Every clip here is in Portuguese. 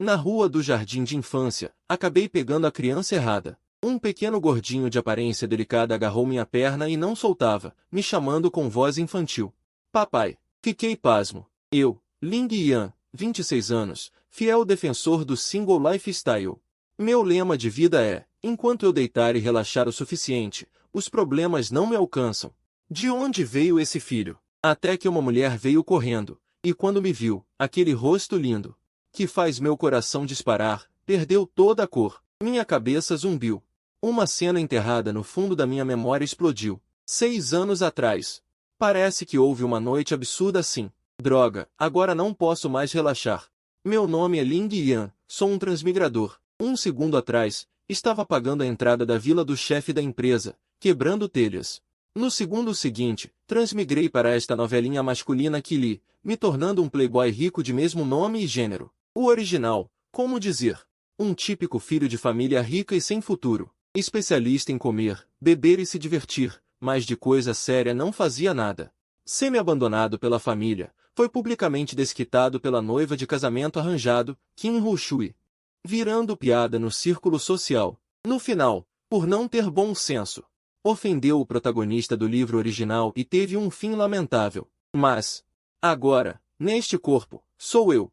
Na rua do jardim de infância, acabei pegando a criança errada. Um pequeno gordinho de aparência delicada agarrou minha perna e não soltava, me chamando com voz infantil. Papai. Fiquei pasmo. Eu, Ling Yan, 26 anos, fiel defensor do single lifestyle. Meu lema de vida é, enquanto eu deitar e relaxar o suficiente, os problemas não me alcançam. De onde veio esse filho? Até que uma mulher veio correndo, e quando me viu, aquele rosto lindo, que faz meu coração disparar, perdeu toda a cor. Minha cabeça zumbiu. Uma cena enterrada no fundo da minha memória explodiu. 6 anos atrás. Parece que houve uma noite absurda assim. Droga, agora não posso mais relaxar. Meu nome é Ling Yan, sou um transmigrador. Um segundo atrás, estava pagando a entrada da vila do chefe da empresa, quebrando telhas. No segundo seguinte, transmigrei para esta novelinha masculina que li, me tornando um playboy rico de mesmo nome e gênero. O original, como dizer, um típico filho de família rica e sem futuro, especialista em comer, beber e se divertir, mas de coisa séria não fazia nada. Semi-abandonado pela família, foi publicamente desquitado pela noiva de casamento arranjado, Kim Hu-shui, virando piada no círculo social. No final, por não ter bom senso, ofendeu o protagonista do livro original e teve um fim lamentável. Mas, agora, neste corpo, sou eu,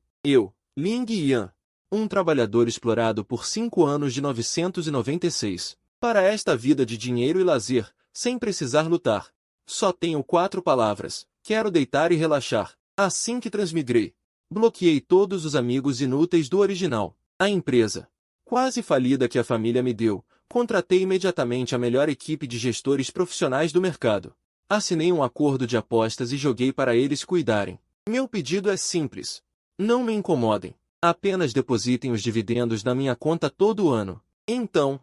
Ling Yan, um trabalhador explorado por 5 anos de 996. Para esta vida de dinheiro e lazer, sem precisar lutar. Só tenho 4 palavras: quero deitar e relaxar. Assim que transmigrei, bloqueei todos os amigos inúteis do original. A empresa, quase falida que a família me deu, contratei imediatamente a melhor equipe de gestores profissionais do mercado. Assinei um acordo de apostas e joguei para eles cuidarem. Meu pedido é simples. Não me incomodem. Apenas depositem os dividendos na minha conta todo ano. Então,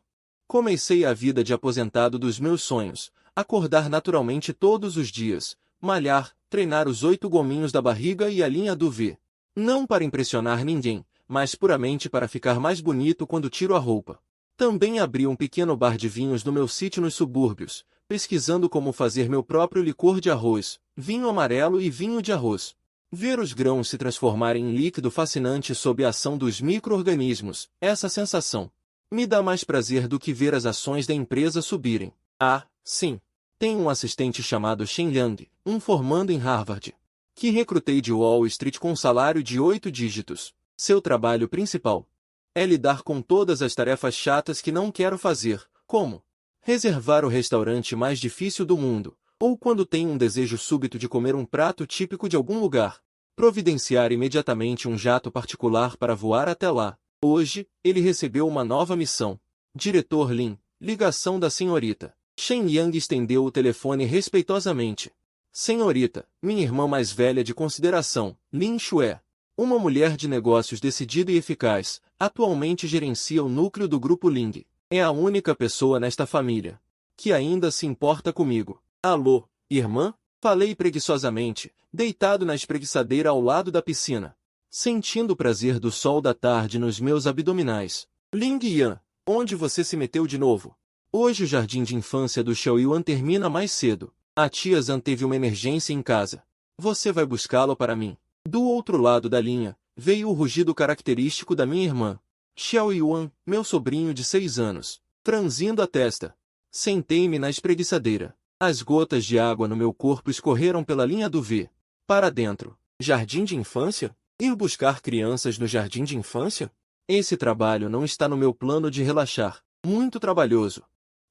comecei a vida de aposentado dos meus sonhos. Acordar naturalmente todos os dias. Malhar, treinar os 8 gominhos da barriga e a linha do V. Não para impressionar ninguém, mas puramente para ficar mais bonito quando tiro a roupa. Também abri um pequeno bar de vinhos no meu sítio nos subúrbios, pesquisando como fazer meu próprio licor de arroz, vinho amarelo e vinho de arroz. Ver os grãos se transformarem em líquido fascinante sob a ação dos micro-organismos, essa sensação me dá mais prazer do que ver as ações da empresa subirem. Ah, sim. Tenho um assistente chamado Shen Yang, um formando em Harvard, que recrutei de Wall Street com um salário de 8 dígitos. Seu trabalho principal é lidar com todas as tarefas chatas que não quero fazer, como reservar o restaurante mais difícil do mundo, ou quando tenho um desejo súbito de comer um prato típico de algum lugar, providenciar imediatamente um jato particular para voar até lá. Hoje, ele recebeu uma nova missão. Diretor Lin, ligação da senhorita. Shen Yang estendeu o telefone respeitosamente. Senhorita, minha irmã mais velha de consideração, Lin Xue. Uma mulher de negócios decidida e eficaz, atualmente gerencia o núcleo do Grupo Ling. É a única pessoa nesta família que ainda se importa comigo. Alô, irmã? Falei preguiçosamente, deitado na espreguiçadeira ao lado da piscina, sentindo o prazer do sol da tarde nos meus abdominais. Ling Yan, onde você se meteu de novo? Hoje o jardim de infância do Xiao Yuan termina mais cedo. A tia Zan teve uma emergência em casa. Você vai buscá-lo para mim? Do outro lado da linha, veio o rugido característico da minha irmã. Xiao Yuan, meu sobrinho de 6 anos, franzindo a testa. Sentei-me na espreguiçadeira. As gotas de água no meu corpo escorreram pela linha do V. Para dentro. Jardim de infância? Ir buscar crianças no jardim de infância? Esse trabalho não está no meu plano de relaxar. Muito trabalhoso.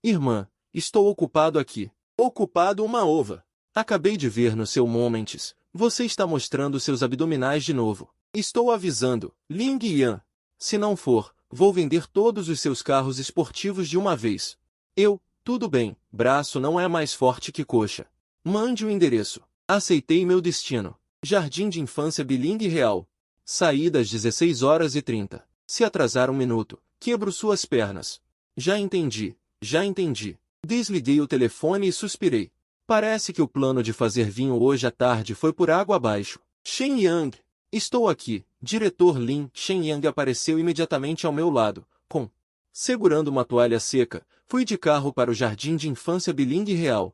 Irmã, estou ocupado aqui. Ocupado uma ova. Acabei de ver no seu Moments. Você está mostrando seus abdominais de novo. Estou avisando, Ling Yan. Se não for, vou vender todos os seus carros esportivos de uma vez. Tudo bem, braço não é mais forte que coxa. Mande o endereço. Aceitei meu destino. Jardim de infância bilingue real. Saída às 16h30. Se atrasar um minuto, quebro suas pernas. Já entendi. Desliguei o telefone e suspirei. Parece que o plano de fazer vinho hoje à tarde foi por água abaixo. Shen Yang. Estou aqui. Diretor Lin. Shen Yang apareceu imediatamente ao meu lado, segurando uma toalha seca. Fui de carro para o jardim de infância bilingue real.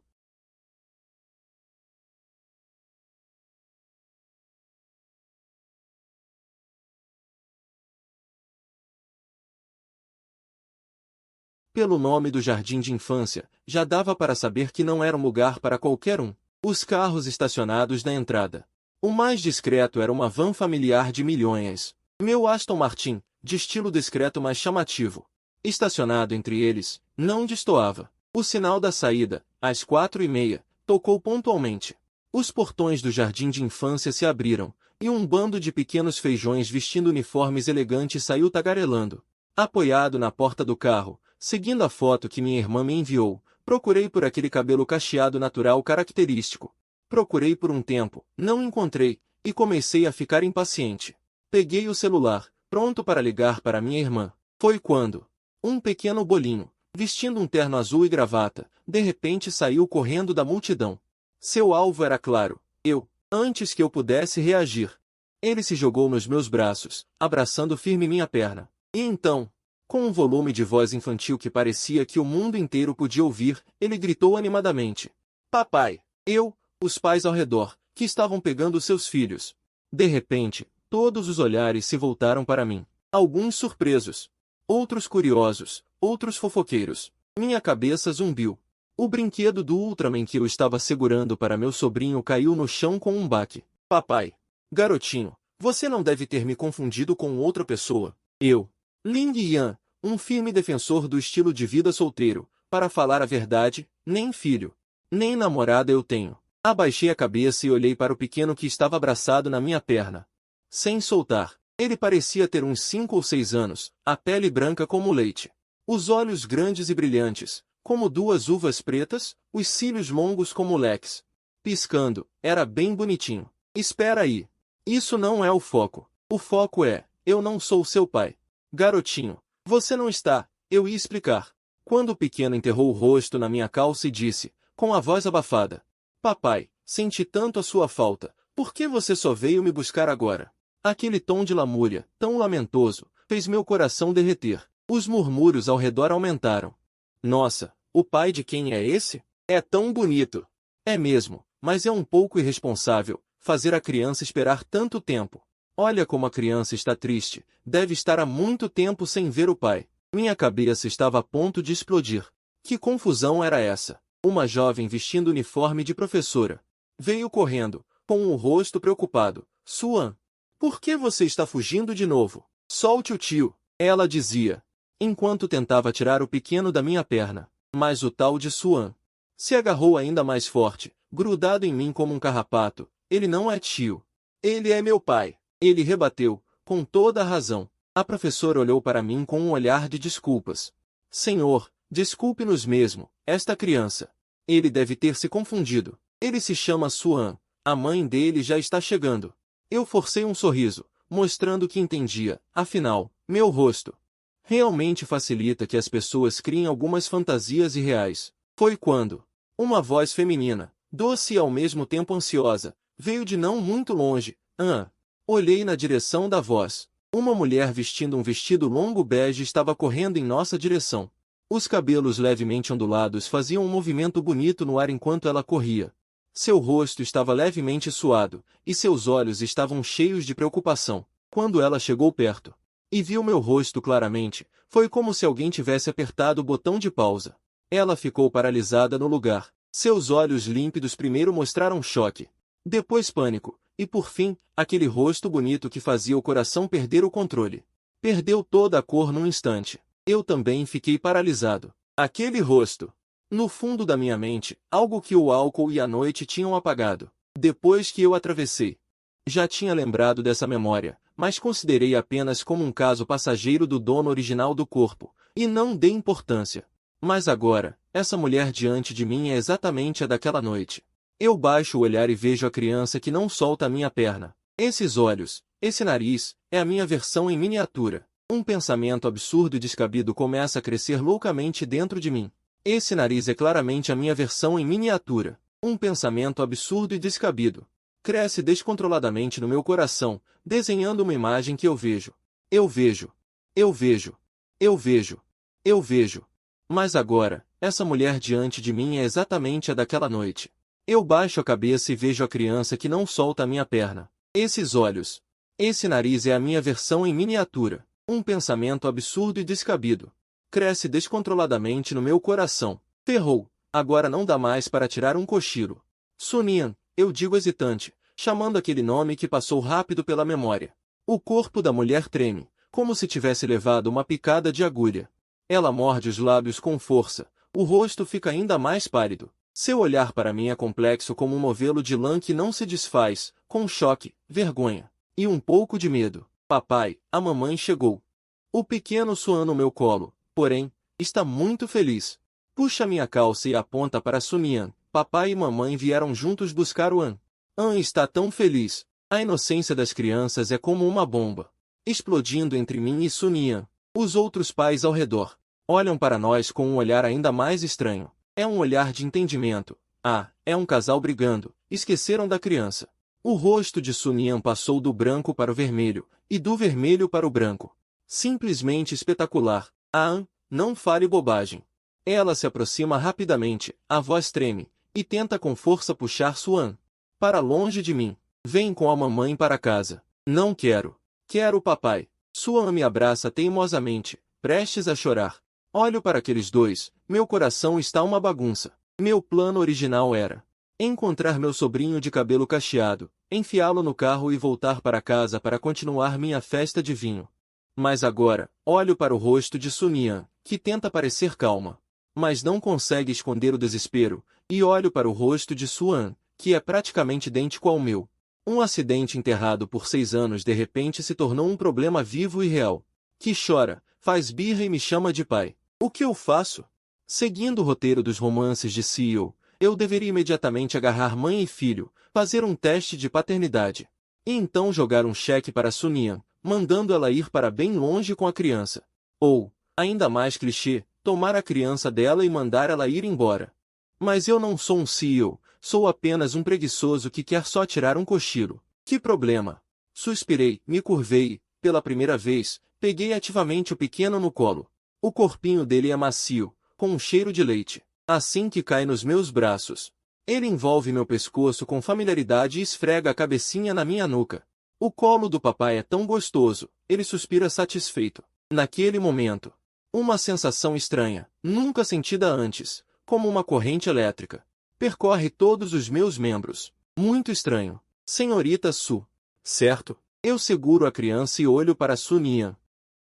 Pelo nome do jardim de infância, já dava para saber que não era um lugar para qualquer um. Os carros estacionados na entrada. O mais discreto era uma van familiar de milhões. Meu Aston Martin, de estilo discreto mas chamativo. Estacionado entre eles, não destoava. O sinal da saída, às 4h30, tocou pontualmente. Os portões do jardim de infância se abriram, e um bando de pequenos feijões vestindo uniformes elegantes saiu tagarelando. Apoiado na porta do carro, seguindo a foto que minha irmã me enviou, procurei por aquele cabelo cacheado natural característico. Procurei por um tempo, não encontrei, e comecei a ficar impaciente. Peguei o celular, pronto para ligar para minha irmã. Foi quando um pequeno bolinho, vestindo um terno azul e gravata, de repente saiu correndo da multidão. Seu alvo era claro, eu, antes que eu pudesse reagir. Ele se jogou nos meus braços, abraçando firme minha perna. E então, com um volume de voz infantil que parecia que o mundo inteiro podia ouvir, ele gritou animadamente: "Papai!" Os pais ao redor, que estavam pegando seus filhos. De repente, todos os olhares se voltaram para mim. Alguns surpresos, outros curiosos, outros fofoqueiros. Minha cabeça zumbiu. O brinquedo do Ultraman que eu estava segurando para meu sobrinho caiu no chão com um baque. "Papai! Garotinho, você não deve ter me confundido com outra pessoa." Ling Yan, um firme defensor do estilo de vida solteiro, para falar a verdade, nem filho, nem namorada eu tenho. Abaixei a cabeça e olhei para o pequeno que estava abraçado na minha perna. Sem soltar. Ele parecia ter uns 5 ou 6 anos, a pele branca como leite. Os olhos grandes e brilhantes, como duas uvas pretas, os cílios longos como leques. Piscando, era bem bonitinho. Espera aí. Isso não é o foco. O foco é, eu não sou seu pai. Garotinho, você não está, eu ia explicar. Quando o pequeno enterrou o rosto na minha calça e disse, com a voz abafada: "Papai, senti tanto a sua falta, por que você só veio me buscar agora?" Aquele tom de lamúria, tão lamentoso, fez meu coração derreter. Os murmúrios ao redor aumentaram. "Nossa, o pai de quem é esse? É tão bonito." É mesmo, mas é um pouco irresponsável, fazer a criança esperar tanto tempo. Olha como a criança está triste, deve estar há muito tempo sem ver o pai. Minha cabeça estava a ponto de explodir. Que confusão era essa? Uma jovem vestindo uniforme de professora. Veio correndo, com o rosto preocupado. "Suan, por que você está fugindo de novo? Solte o tio," ela dizia, enquanto tentava tirar o pequeno da minha perna. Mas o tal de Suan se agarrou ainda mais forte, grudado em mim como um carrapato. "Ele não é tio. Ele é meu pai." Ele rebateu, com toda a razão. A professora olhou para mim com um olhar de desculpas. "Senhor, desculpe-nos mesmo, esta criança. Ele deve ter se confundido. Ele se chama Suan. A mãe dele já está chegando." Eu forcei um sorriso, mostrando que entendia. Afinal, meu rosto realmente facilita que as pessoas criem algumas fantasias irreais. Foi quando uma voz feminina, doce e ao mesmo tempo ansiosa, veio de não muito longe. Olhei na direção da voz. Uma mulher vestindo um vestido longo bege estava correndo em nossa direção. Os cabelos levemente ondulados faziam um movimento bonito no ar enquanto ela corria. Seu rosto estava levemente suado, e seus olhos estavam cheios de preocupação. Quando ela chegou perto e viu meu rosto claramente, foi como se alguém tivesse apertado o botão de pausa. Ela ficou paralisada no lugar. Seus olhos límpidos primeiro mostraram choque, depois pânico, e por fim, aquele rosto bonito que fazia o coração perder o controle. Perdeu toda a cor num instante. Eu também fiquei paralisado. Aquele rosto. No fundo da minha mente, algo que o álcool e a noite tinham apagado. Depois que eu atravessei, já tinha lembrado dessa memória, mas considerei apenas como um caso passageiro do dono original do corpo, e não dei importância. Mas agora, essa mulher diante de mim é exatamente a daquela noite. Eu baixo o olhar e vejo a criança que não solta a minha perna. Esses olhos, esse nariz, é a minha versão em miniatura. Um pensamento absurdo e descabido começa a crescer loucamente dentro de mim. Esse nariz é claramente a minha versão em miniatura. Um pensamento absurdo e descabido cresce descontroladamente no meu coração, desenhando uma imagem que eu vejo. Eu vejo. Eu vejo. Eu vejo. Eu vejo. Mas agora, essa mulher diante de mim é exatamente a daquela noite. Eu baixo a cabeça e vejo a criança que não solta a minha perna. Esses olhos. Esse nariz é a minha versão em miniatura. Um pensamento absurdo e descabido cresce descontroladamente no meu coração. Ferrou. Agora não dá mais para tirar um cochilo. Sunian, eu digo hesitante, chamando aquele nome que passou rápido pela memória. O corpo da mulher treme, como se tivesse levado uma picada de agulha. Ela morde os lábios com força, o rosto fica ainda mais pálido. Seu olhar para mim é complexo como um novelo de lã que não se desfaz, com choque, vergonha e um pouco de medo. Papai, a mamãe chegou. O pequeno Suan no meu colo, porém, está muito feliz. Puxa minha calça e aponta para Sunian. Papai e mamãe vieram juntos buscar o An. An está tão feliz. A inocência das crianças é como uma bomba, explodindo entre mim e Sunian. Os outros pais ao redor olham para nós com um olhar ainda mais estranho. É um olhar de entendimento. Ah, é um casal brigando. Esqueceram da criança. O rosto de Sunian passou do branco para o vermelho, e do vermelho para o branco. Simplesmente espetacular. Ah, não fale bobagem. Ela se aproxima rapidamente, a voz treme, e tenta com força puxar Suan para longe de mim. Vem com a mamãe para casa. Não quero. Quero o papai. Suan me abraça teimosamente, prestes a chorar. Olho para aqueles dois, meu coração está uma bagunça. Meu plano original era encontrar meu sobrinho de cabelo cacheado, enfiá-lo no carro e voltar para casa para continuar minha festa de vinho. Mas agora, olho para o rosto de Sunian, que tenta parecer calma, mas não consegue esconder o desespero, e olho para o rosto de Suan, que é praticamente idêntico ao meu. Um acidente enterrado por 6 anos de repente se tornou um problema vivo e real. Que chora, faz birra e me chama de pai. O que eu faço? Seguindo o roteiro dos romances de CEO, eu deveria imediatamente agarrar mãe e filho, fazer um teste de paternidade, e então jogar um cheque para Sunian, mandando ela ir para bem longe com a criança. Ou, ainda mais clichê, tomar a criança dela e mandar ela ir embora. Mas eu não sou um CEO, sou apenas um preguiçoso que quer só tirar um cochilo. Que problema? Suspirei, me curvei, pela primeira vez, peguei ativamente o pequeno no colo. O corpinho dele é macio, com um cheiro de leite. Assim que cai nos meus braços, ele envolve meu pescoço com familiaridade e esfrega a cabecinha na minha nuca. O colo do papai é tão gostoso, ele suspira satisfeito. Naquele momento, uma sensação estranha, nunca sentida antes, como uma corrente elétrica, percorre todos os meus membros. Muito estranho. Senhorita Su. Certo? Eu seguro a criança e olho para Sunian,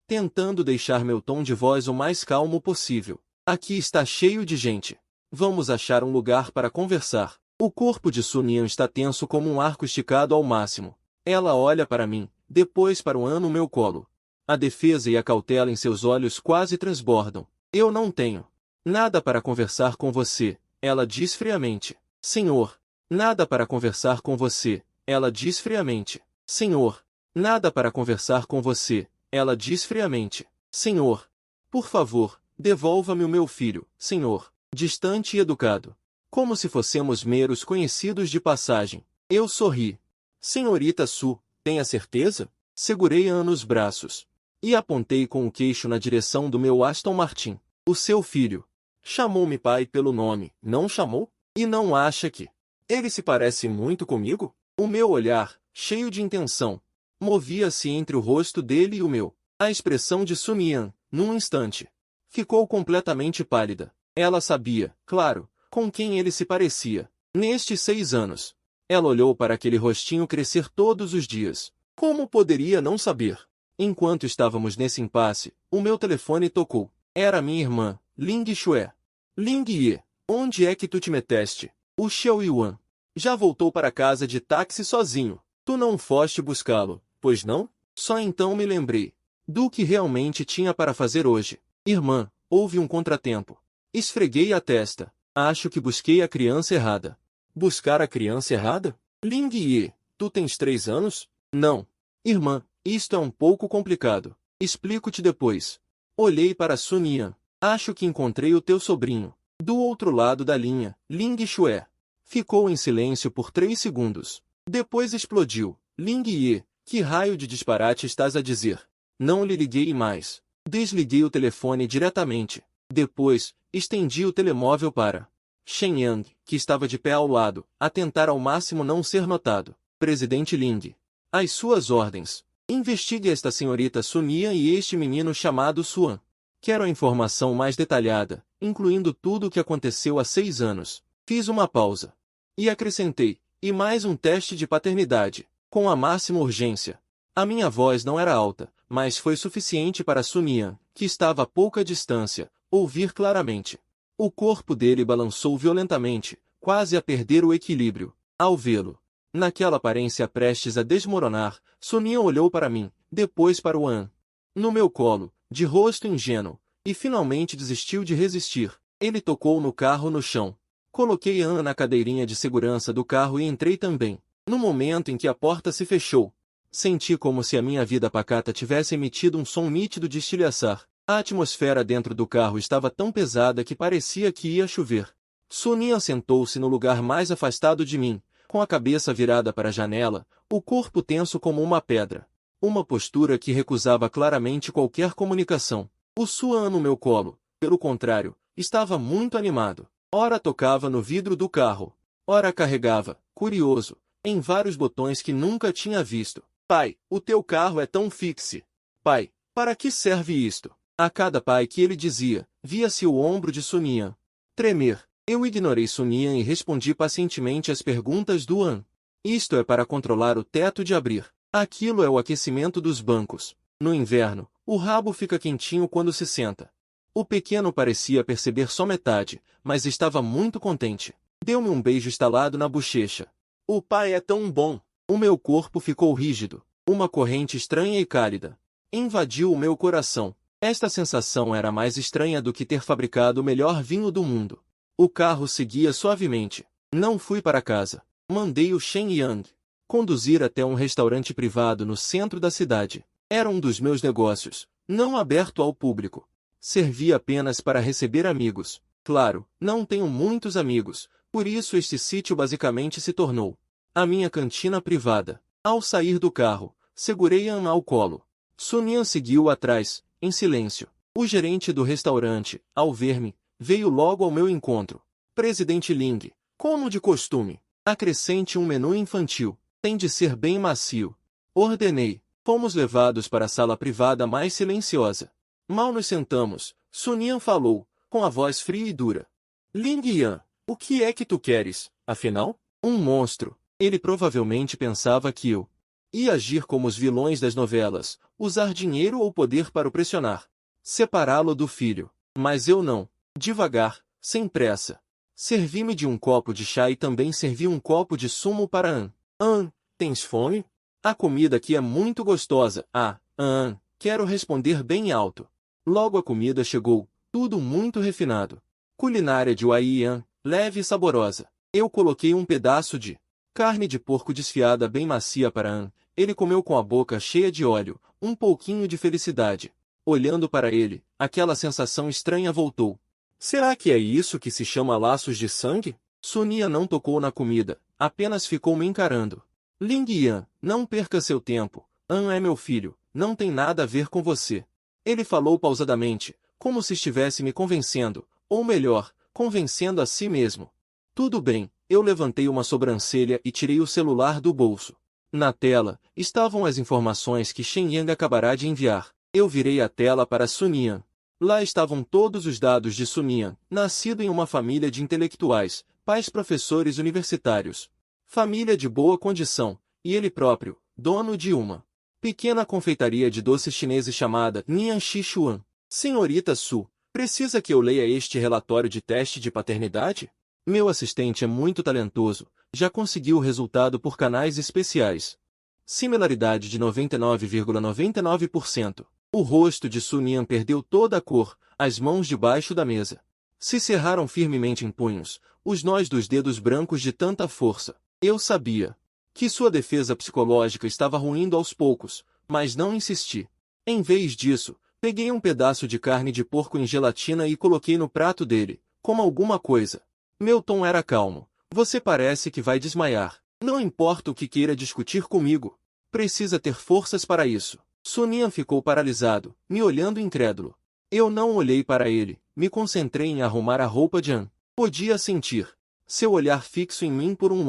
tentando deixar meu tom de voz o mais calmo possível. Aqui está cheio de gente. Vamos achar um lugar para conversar. O corpo de Sunian está tenso como um arco esticado ao máximo. Ela olha para mim, depois para o An no meu colo. A defesa e a cautela em seus olhos quase transbordam. Eu não tenho nada para conversar com você, ela diz friamente. Senhor, nada para conversar com você, ela diz friamente. Senhor, nada para conversar com você, ela diz friamente. Senhor, por favor, devolva-me o meu filho, senhor. Distante e educado. Como se fossemos meros conhecidos de passagem. Eu sorri. Senhorita Su, tenha certeza? Segurei An nos braços e apontei com o queixo na direção do meu Aston Martin. O seu filho. Chamou-me pai pelo nome, não chamou? E não acha que ele se parece muito comigo? O meu olhar, cheio de intenção, movia-se entre o rosto dele e o meu. A expressão de Sunian, num instante, ficou completamente pálida. Ela sabia, claro, com quem ele se parecia. Nestes 6 anos. Ela olhou para aquele rostinho crescer todos os dias. Como poderia não saber? Enquanto estávamos nesse impasse, o meu telefone tocou. Era minha irmã, Ling Xue. Ling Ye, onde é que tu te meteste? O Xiao Yuan já voltou para casa de táxi sozinho. Tu não foste buscá-lo, pois não? Só então me lembrei do que realmente tinha para fazer hoje. Irmã, houve um contratempo. Esfreguei a testa. Acho que busquei a criança errada. Buscar a criança errada? Ling Ye, tu tens 3 anos? Não. Irmã, isto é um pouco complicado. Explico-te depois. Olhei para Sunian. Acho que encontrei o teu sobrinho. Do outro lado da linha, Ling Xue ficou em silêncio por 3 segundos. Depois explodiu. Ling Ye, que raio de disparate estás a dizer? Não lhe liguei mais. Desliguei o telefone diretamente. Depois, estendi o telemóvel para Shen Yang, que estava de pé ao lado, a tentar ao máximo não ser notado. Presidente Ling. Às suas ordens. Investigue esta senhorita Sunian e este menino chamado Suan. Quero a informação mais detalhada, incluindo tudo o que aconteceu há 6 anos. Fiz uma pausa. E acrescentei, e mais um teste de paternidade, com a máxima urgência. A minha voz não era alta, mas foi suficiente para Sun, que estava a pouca distância, ouvir claramente. O corpo dele balançou violentamente, quase a perder o equilíbrio, ao vê-lo. Naquela aparência prestes a desmoronar, Sun olhou para mim, depois para o An. No meu colo, de rosto ingênuo, e finalmente desistiu de resistir. Ele tocou no carro no chão. Coloquei An na cadeirinha de segurança do carro e entrei também. No momento em que a porta se fechou, senti como se a minha vida pacata tivesse emitido um som nítido de estilhaçar. A atmosfera dentro do carro estava tão pesada que parecia que ia chover. Sun sentou-se no lugar mais afastado de mim, com a cabeça virada para a janela, o corpo tenso como uma pedra. Uma postura que recusava claramente qualquer comunicação. O Suan no meu colo, pelo contrário, estava muito animado. Ora tocava no vidro do carro, ora carregava, curioso, em vários botões que nunca tinha visto. Pai, o teu carro é tão fixe. Pai, para que serve isto? A cada pai que ele dizia, via-se o ombro de Sun tremer. Eu ignorei Sun e respondi pacientemente às perguntas do An. Isto é para controlar o teto de abrir. Aquilo é o aquecimento dos bancos. No inverno, o rabo fica quentinho quando se senta. O pequeno parecia perceber só metade, mas estava muito contente. Deu-me um beijo estalado na bochecha. O pai é tão bom. O meu corpo ficou rígido. Uma corrente estranha e cálida invadiu o meu coração. Esta sensação era mais estranha do que ter fabricado o melhor vinho do mundo. O carro seguia suavemente. Não fui para casa. Mandei o Shen Yang conduzir até um restaurante privado no centro da cidade. Era um dos meus negócios, não aberto ao público. Servia apenas para receber amigos. Claro, não tenho muitos amigos, por isso este sítio basicamente se tornou a minha cantina privada. Ao sair do carro, segurei An ao colo. Sun seguiu atrás, em silêncio. O gerente do restaurante, ao ver-me, veio logo ao meu encontro. Presidente Ling, como de costume, acrescente um menu infantil. Tem de ser bem macio. Ordenei. Fomos levados para a sala privada mais silenciosa. Mal nos sentamos, Sun falou, com a voz fria e dura. Ling Yan, o que é que tu queres, afinal? Um monstro. Ele provavelmente pensava que eu ia agir como os vilões das novelas, usar dinheiro ou poder para o pressionar. Separá-lo do filho. Mas eu não. Devagar, sem pressa. Servi-me de um copo de chá e também servi um copo de sumo para An. An, tens fome? A comida aqui é muito gostosa. Ah, An, quero responder bem alto. Logo a comida chegou, tudo muito refinado. Culinária de Waiyan, leve e saborosa. Eu coloquei um pedaço de carne de porco desfiada bem macia para An. Ele comeu com a boca cheia de óleo, um pouquinho de felicidade. Olhando para ele, aquela sensação estranha voltou. Será que é isso que se chama laços de sangue? Sun não tocou na comida, apenas ficou me encarando. Ling Yan, não perca seu tempo. An é meu filho, não tem nada a ver com você. Ele falou pausadamente, como se estivesse me convencendo, ou melhor, convencendo a si mesmo. Tudo bem, eu levantei uma sobrancelha e tirei o celular do bolso. Na tela, estavam as informações que Shen Yang acabará de enviar. Eu virei a tela para Sun Yan. Lá estavam todos os dados de Sun Yan, nascido em uma família de intelectuais, pais professores universitários. Família de boa condição, e ele próprio, dono de uma pequena confeitaria de doces chineses chamada Nian Xishuan. Senhorita Su, precisa que eu leia este relatório de teste de paternidade? Meu assistente é muito talentoso, já conseguiu o resultado por canais especiais. Similaridade de 99,99%. O rosto de Sun Yan perdeu toda a cor, as mãos debaixo da mesa se cerraram firmemente em punhos, os nós dos dedos brancos de tanta força. Eu sabia que sua defesa psicológica estava ruindo aos poucos, mas não insisti. Em vez disso, peguei um pedaço de carne de porco em gelatina e coloquei no prato dele, como alguma coisa. Meu tom era calmo. Você parece que vai desmaiar. Não importa o que queira discutir comigo. Precisa ter forças para isso. Sun Yan ficou paralisado, me olhando incrédulo. Eu não olhei para ele, me concentrei em arrumar a roupa de An. Podia sentir seu olhar fixo em mim por um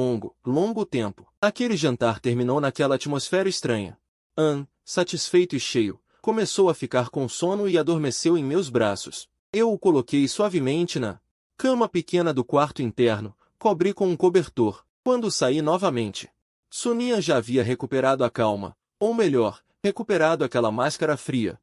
longo tempo. Aquele jantar terminou naquela atmosfera estranha. An, satisfeito e cheio, começou a ficar com sono e adormeceu em meus braços. Eu o coloquei suavemente na cama pequena do quarto interno, cobri com um cobertor. Quando saí novamente, Sonia já havia recuperado a calma, ou melhor, recuperado aquela máscara fria,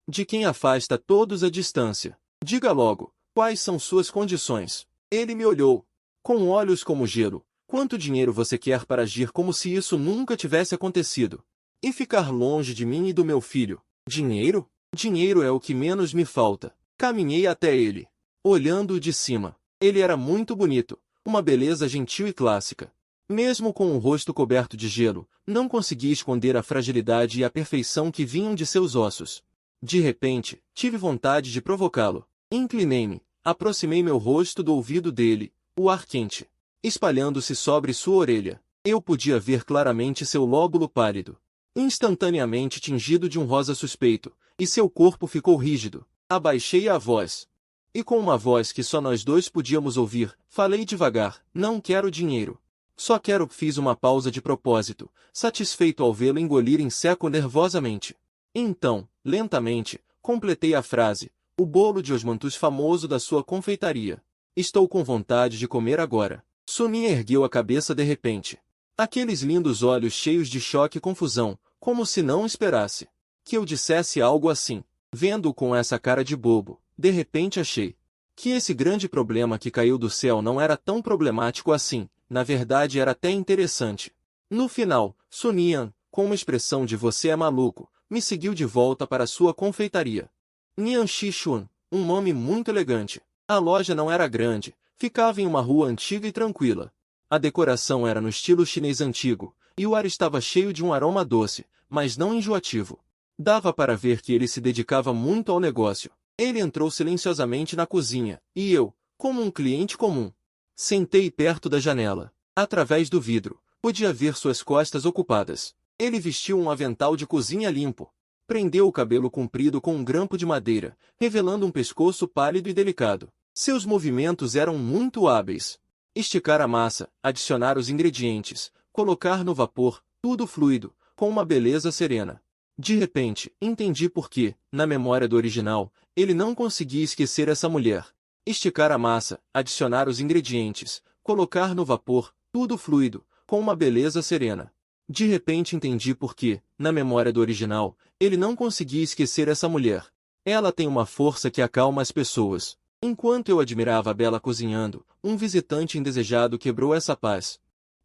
de quem afasta todos a distância. Diga logo, quais são suas condições? Ele me olhou, com olhos como gelo. Quanto dinheiro você quer para agir como se isso nunca tivesse acontecido? E ficar longe de mim e do meu filho? Dinheiro? Dinheiro é o que menos me falta. Caminhei até ele, olhando-o de cima. Ele era muito bonito, uma beleza gentil e clássica. Mesmo com o rosto coberto de gelo, não consegui esconder a fragilidade e a perfeição que vinham de seus ossos. De repente, tive vontade de provocá-lo. Inclinei-me, aproximei meu rosto do ouvido dele, o ar quente, espalhando-se sobre sua orelha. Eu podia ver claramente seu lóbulo pálido, instantaneamente tingido de um rosa suspeito, e seu corpo ficou rígido. Abaixei a voz. E com uma voz que só nós dois podíamos ouvir, falei devagar, não quero dinheiro. Só quero. Fiz uma pausa de propósito, satisfeito ao vê-lo engolir em seco nervosamente. Então, lentamente, completei a frase, o bolo de osmanthus famoso da sua confeitaria. Estou com vontade de comer agora. Sonia ergueu a cabeça de repente. Aqueles lindos olhos cheios de choque e confusão, como se não esperasse que eu dissesse algo assim. Vendo-o com essa cara de bobo, de repente achei que esse grande problema que caiu do céu não era tão problemático assim, na verdade era até interessante. No final, Sonia, com uma expressão de você é maluco, me seguiu de volta para sua confeitaria. Nian Shishun, um nome muito elegante. A loja não era grande, ficava em uma rua antiga e tranquila. A decoração era no estilo chinês antigo, e o ar estava cheio de um aroma doce, mas não enjoativo. Dava para ver que ele se dedicava muito ao negócio. Ele entrou silenciosamente na cozinha, e eu, como um cliente comum, sentei perto da janela. Através do vidro, podia ver suas costas ocupadas. Ele vestiu um avental de cozinha limpo. Prendeu o cabelo comprido com um grampo de madeira, revelando um pescoço pálido e delicado. Seus movimentos eram muito hábeis. Esticar a massa, adicionar os ingredientes, colocar no vapor, tudo fluido, com uma beleza serena. De repente, entendi por que, na memória do original, ele não conseguia esquecer essa mulher. Esticar a massa, adicionar os ingredientes, colocar no vapor, tudo fluido, com uma beleza serena. De repente entendi por que, na memória do original, ele não conseguia esquecer essa mulher. Ela tem uma força que acalma as pessoas. Enquanto eu admirava a Bela cozinhando, um visitante indesejado quebrou essa paz.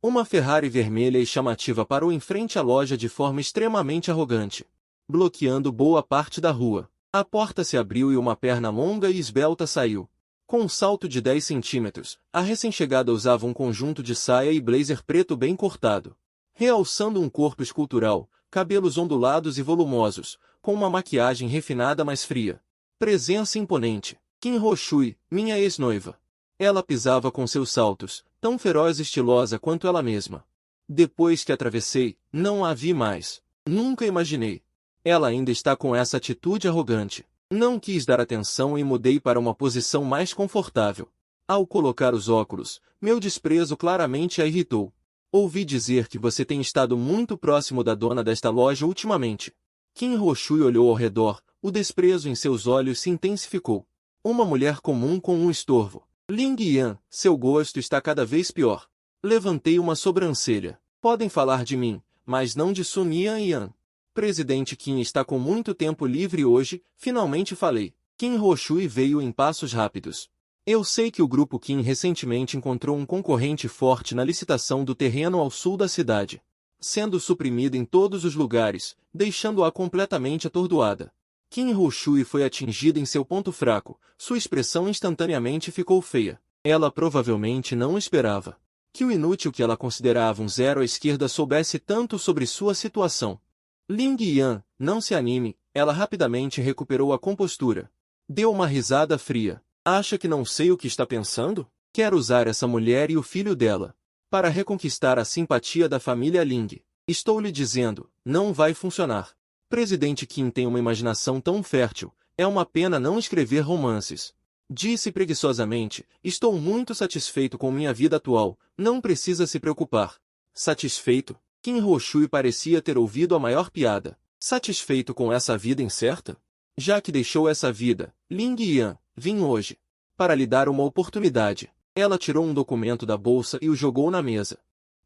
Uma Ferrari vermelha e chamativa parou em frente à loja de forma extremamente arrogante, bloqueando boa parte da rua. A porta se abriu e uma perna longa e esbelta saiu. Com um salto de 10 centímetros, a recém-chegada usava um conjunto de saia e blazer preto bem cortado, realçando um corpo escultural, cabelos ondulados e volumosos, com uma maquiagem refinada mas fria. Presença imponente. Kim Ho-shui, minha ex-noiva. Ela pisava com seus saltos, tão feroz e estilosa quanto ela mesma. Depois que atravessei, não a vi mais. Nunca imaginei. Ela ainda está com essa atitude arrogante. Não quis dar atenção e mudei para uma posição mais confortável. Ao colocar os óculos, meu desprezo claramente a irritou. Ouvi dizer que você tem estado muito próximo da dona desta loja ultimamente. Kim Ho-shui olhou ao redor, o desprezo em seus olhos se intensificou. Uma mulher comum com um estorvo. Ling Yan, seu gosto está cada vez pior. Levantei uma sobrancelha. Podem falar de mim, mas não de Sun Yan. Presidente Kim está com muito tempo livre hoje, finalmente falei. Kim Ho-shui veio em passos rápidos. Eu sei que o grupo Kim recentemente encontrou um concorrente forte na licitação do terreno ao sul da cidade, sendo suprimido em todos os lugares, deixando-a completamente atordoada. Kim Ho-shui foi atingida em seu ponto fraco, sua expressão instantaneamente ficou feia. Ela provavelmente não esperava que o inútil que ela considerava um zero à esquerda soubesse tanto sobre sua situação. Ling Yan, não se anime, ela rapidamente recuperou a compostura. Deu uma risada fria. Acha que não sei o que está pensando? Quer usar essa mulher e o filho dela para reconquistar a simpatia da família Ling. Estou lhe dizendo, não vai funcionar. Presidente Kim tem uma imaginação tão fértil, é uma pena não escrever romances. Disse preguiçosamente, estou muito satisfeito com minha vida atual, não precisa se preocupar. Satisfeito? Kim Ho-shui parecia ter ouvido a maior piada. Satisfeito com essa vida incerta? Já que deixou essa vida, Ling Yan, vim hoje para lhe dar uma oportunidade. Ela tirou um documento da bolsa e o jogou na mesa.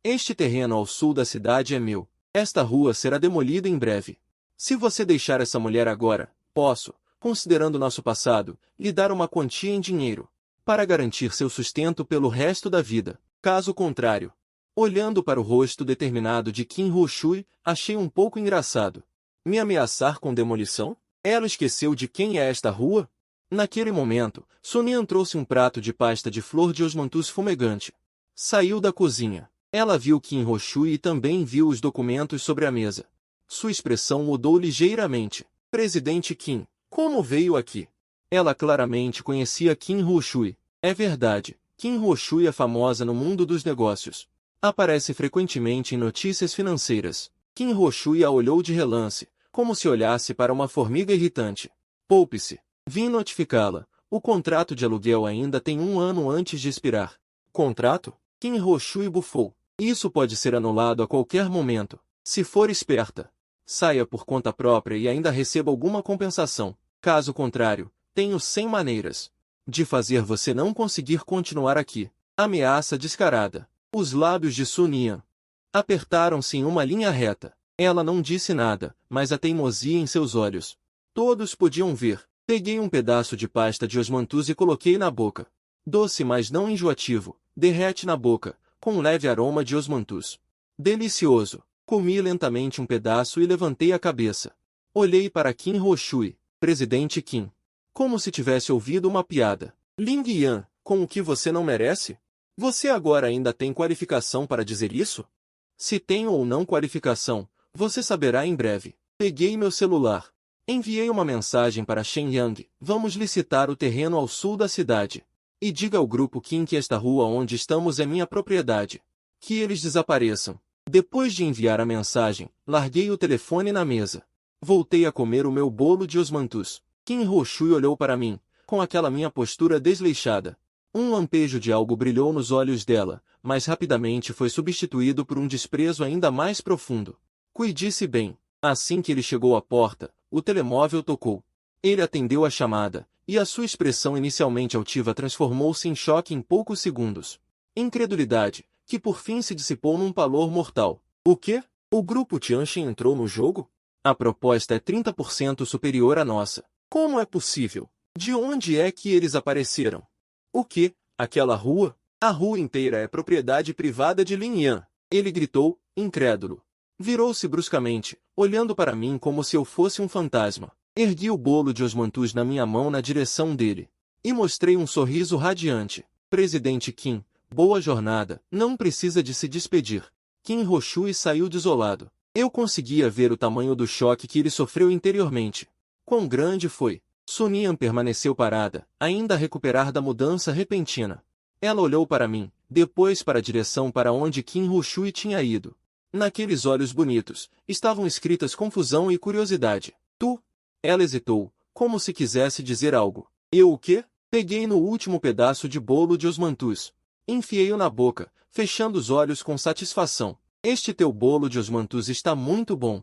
Este terreno ao sul da cidade é meu. Esta rua será demolida em breve. Se você deixar essa mulher agora, posso, considerando nosso passado, lhe dar uma quantia em dinheiro para garantir seu sustento pelo resto da vida. Caso contrário, olhando para o rosto determinado de Qin Ruxu, achei um pouco engraçado. Me ameaçar com demolição? Ela esqueceu de quem é esta rua? Naquele momento, Sunian trouxe um prato de pasta de flor de osmanthus fumegante. Saiu da cozinha. Ela viu Qin Ruxu e também viu os documentos sobre a mesa. Sua expressão mudou ligeiramente. Presidente Qin, como veio aqui? Ela claramente conhecia Qin Ruxu. É verdade, Qin Ruxu é famosa no mundo dos negócios. Aparece frequentemente em notícias financeiras. Qin Ruxu a olhou de relance, como se olhasse para uma formiga irritante. Poupe-se. Vim notificá-la. O contrato de aluguel ainda tem 1 ano antes de expirar. Contrato? Qin Ruxu bufou. Isso pode ser anulado a qualquer momento. Se for esperta, saia por conta própria e ainda receba alguma compensação. Caso contrário, tenho 100 maneiras de fazer você não conseguir continuar aqui. Ameaça descarada. Os lábios de Sunian apertaram-se em uma linha reta. Ela não disse nada, mas a teimosia em seus olhos todos podiam ver. Peguei um pedaço de pasta de osmanthus e coloquei na boca. Doce, mas não enjoativo, derrete na boca, com um leve aroma de osmanthus. Delicioso. Comi lentamente um pedaço e levantei a cabeça. Olhei para Qin Ruxu. Presidente Qin. Como se tivesse ouvido uma piada. Ling Yan, com o que você não merece? Você agora ainda tem qualificação para dizer isso? Se tenho ou não qualificação, você saberá em breve. Peguei meu celular. Enviei uma mensagem para Shen Yang. Vamos licitar o terreno ao sul da cidade. E diga ao grupo Qin que esta rua onde estamos é minha propriedade. Que eles desapareçam. Depois de enviar a mensagem, larguei o telefone na mesa. Voltei a comer o meu bolo de osmanthus. Qin Ruxu olhou para mim, com aquela minha postura desleixada. Um lampejo de algo brilhou nos olhos dela, mas rapidamente foi substituído por um desprezo ainda mais profundo. Cuide-se bem. Assim que ele chegou à porta, o telemóvel tocou. Ele atendeu a chamada, e a sua expressão inicialmente altiva transformou-se em choque em poucos segundos. Incredulidade, que por fim se dissipou num pavor mortal. O quê? O grupo Tianxin entrou no jogo? A proposta é 30% superior à nossa. Como é possível? De onde é que eles apareceram? O quê? Aquela rua? A rua inteira é propriedade privada de Lin Yan. Ele gritou, incrédulo. Virou-se bruscamente, olhando para mim como se eu fosse um fantasma. Ergui o bolo de osmanthus na minha mão na direção dele. E mostrei um sorriso radiante. Presidente Qin, boa jornada. Não precisa de se despedir. Qin Ruxu saiu desolado. Eu conseguia ver o tamanho do choque que ele sofreu interiormente. Quão grande foi? Sunian permaneceu parada, ainda a recuperar da mudança repentina. Ela olhou para mim, depois para a direção para onde Qin Ruxu tinha ido. Naqueles olhos bonitos, estavam escritas confusão e curiosidade. Tu? Ela hesitou, como se quisesse dizer algo. Eu o quê? Peguei no último pedaço de bolo de osmanthus. Enfiei-o na boca, fechando os olhos com satisfação. Este teu bolo de osmanthus está muito bom.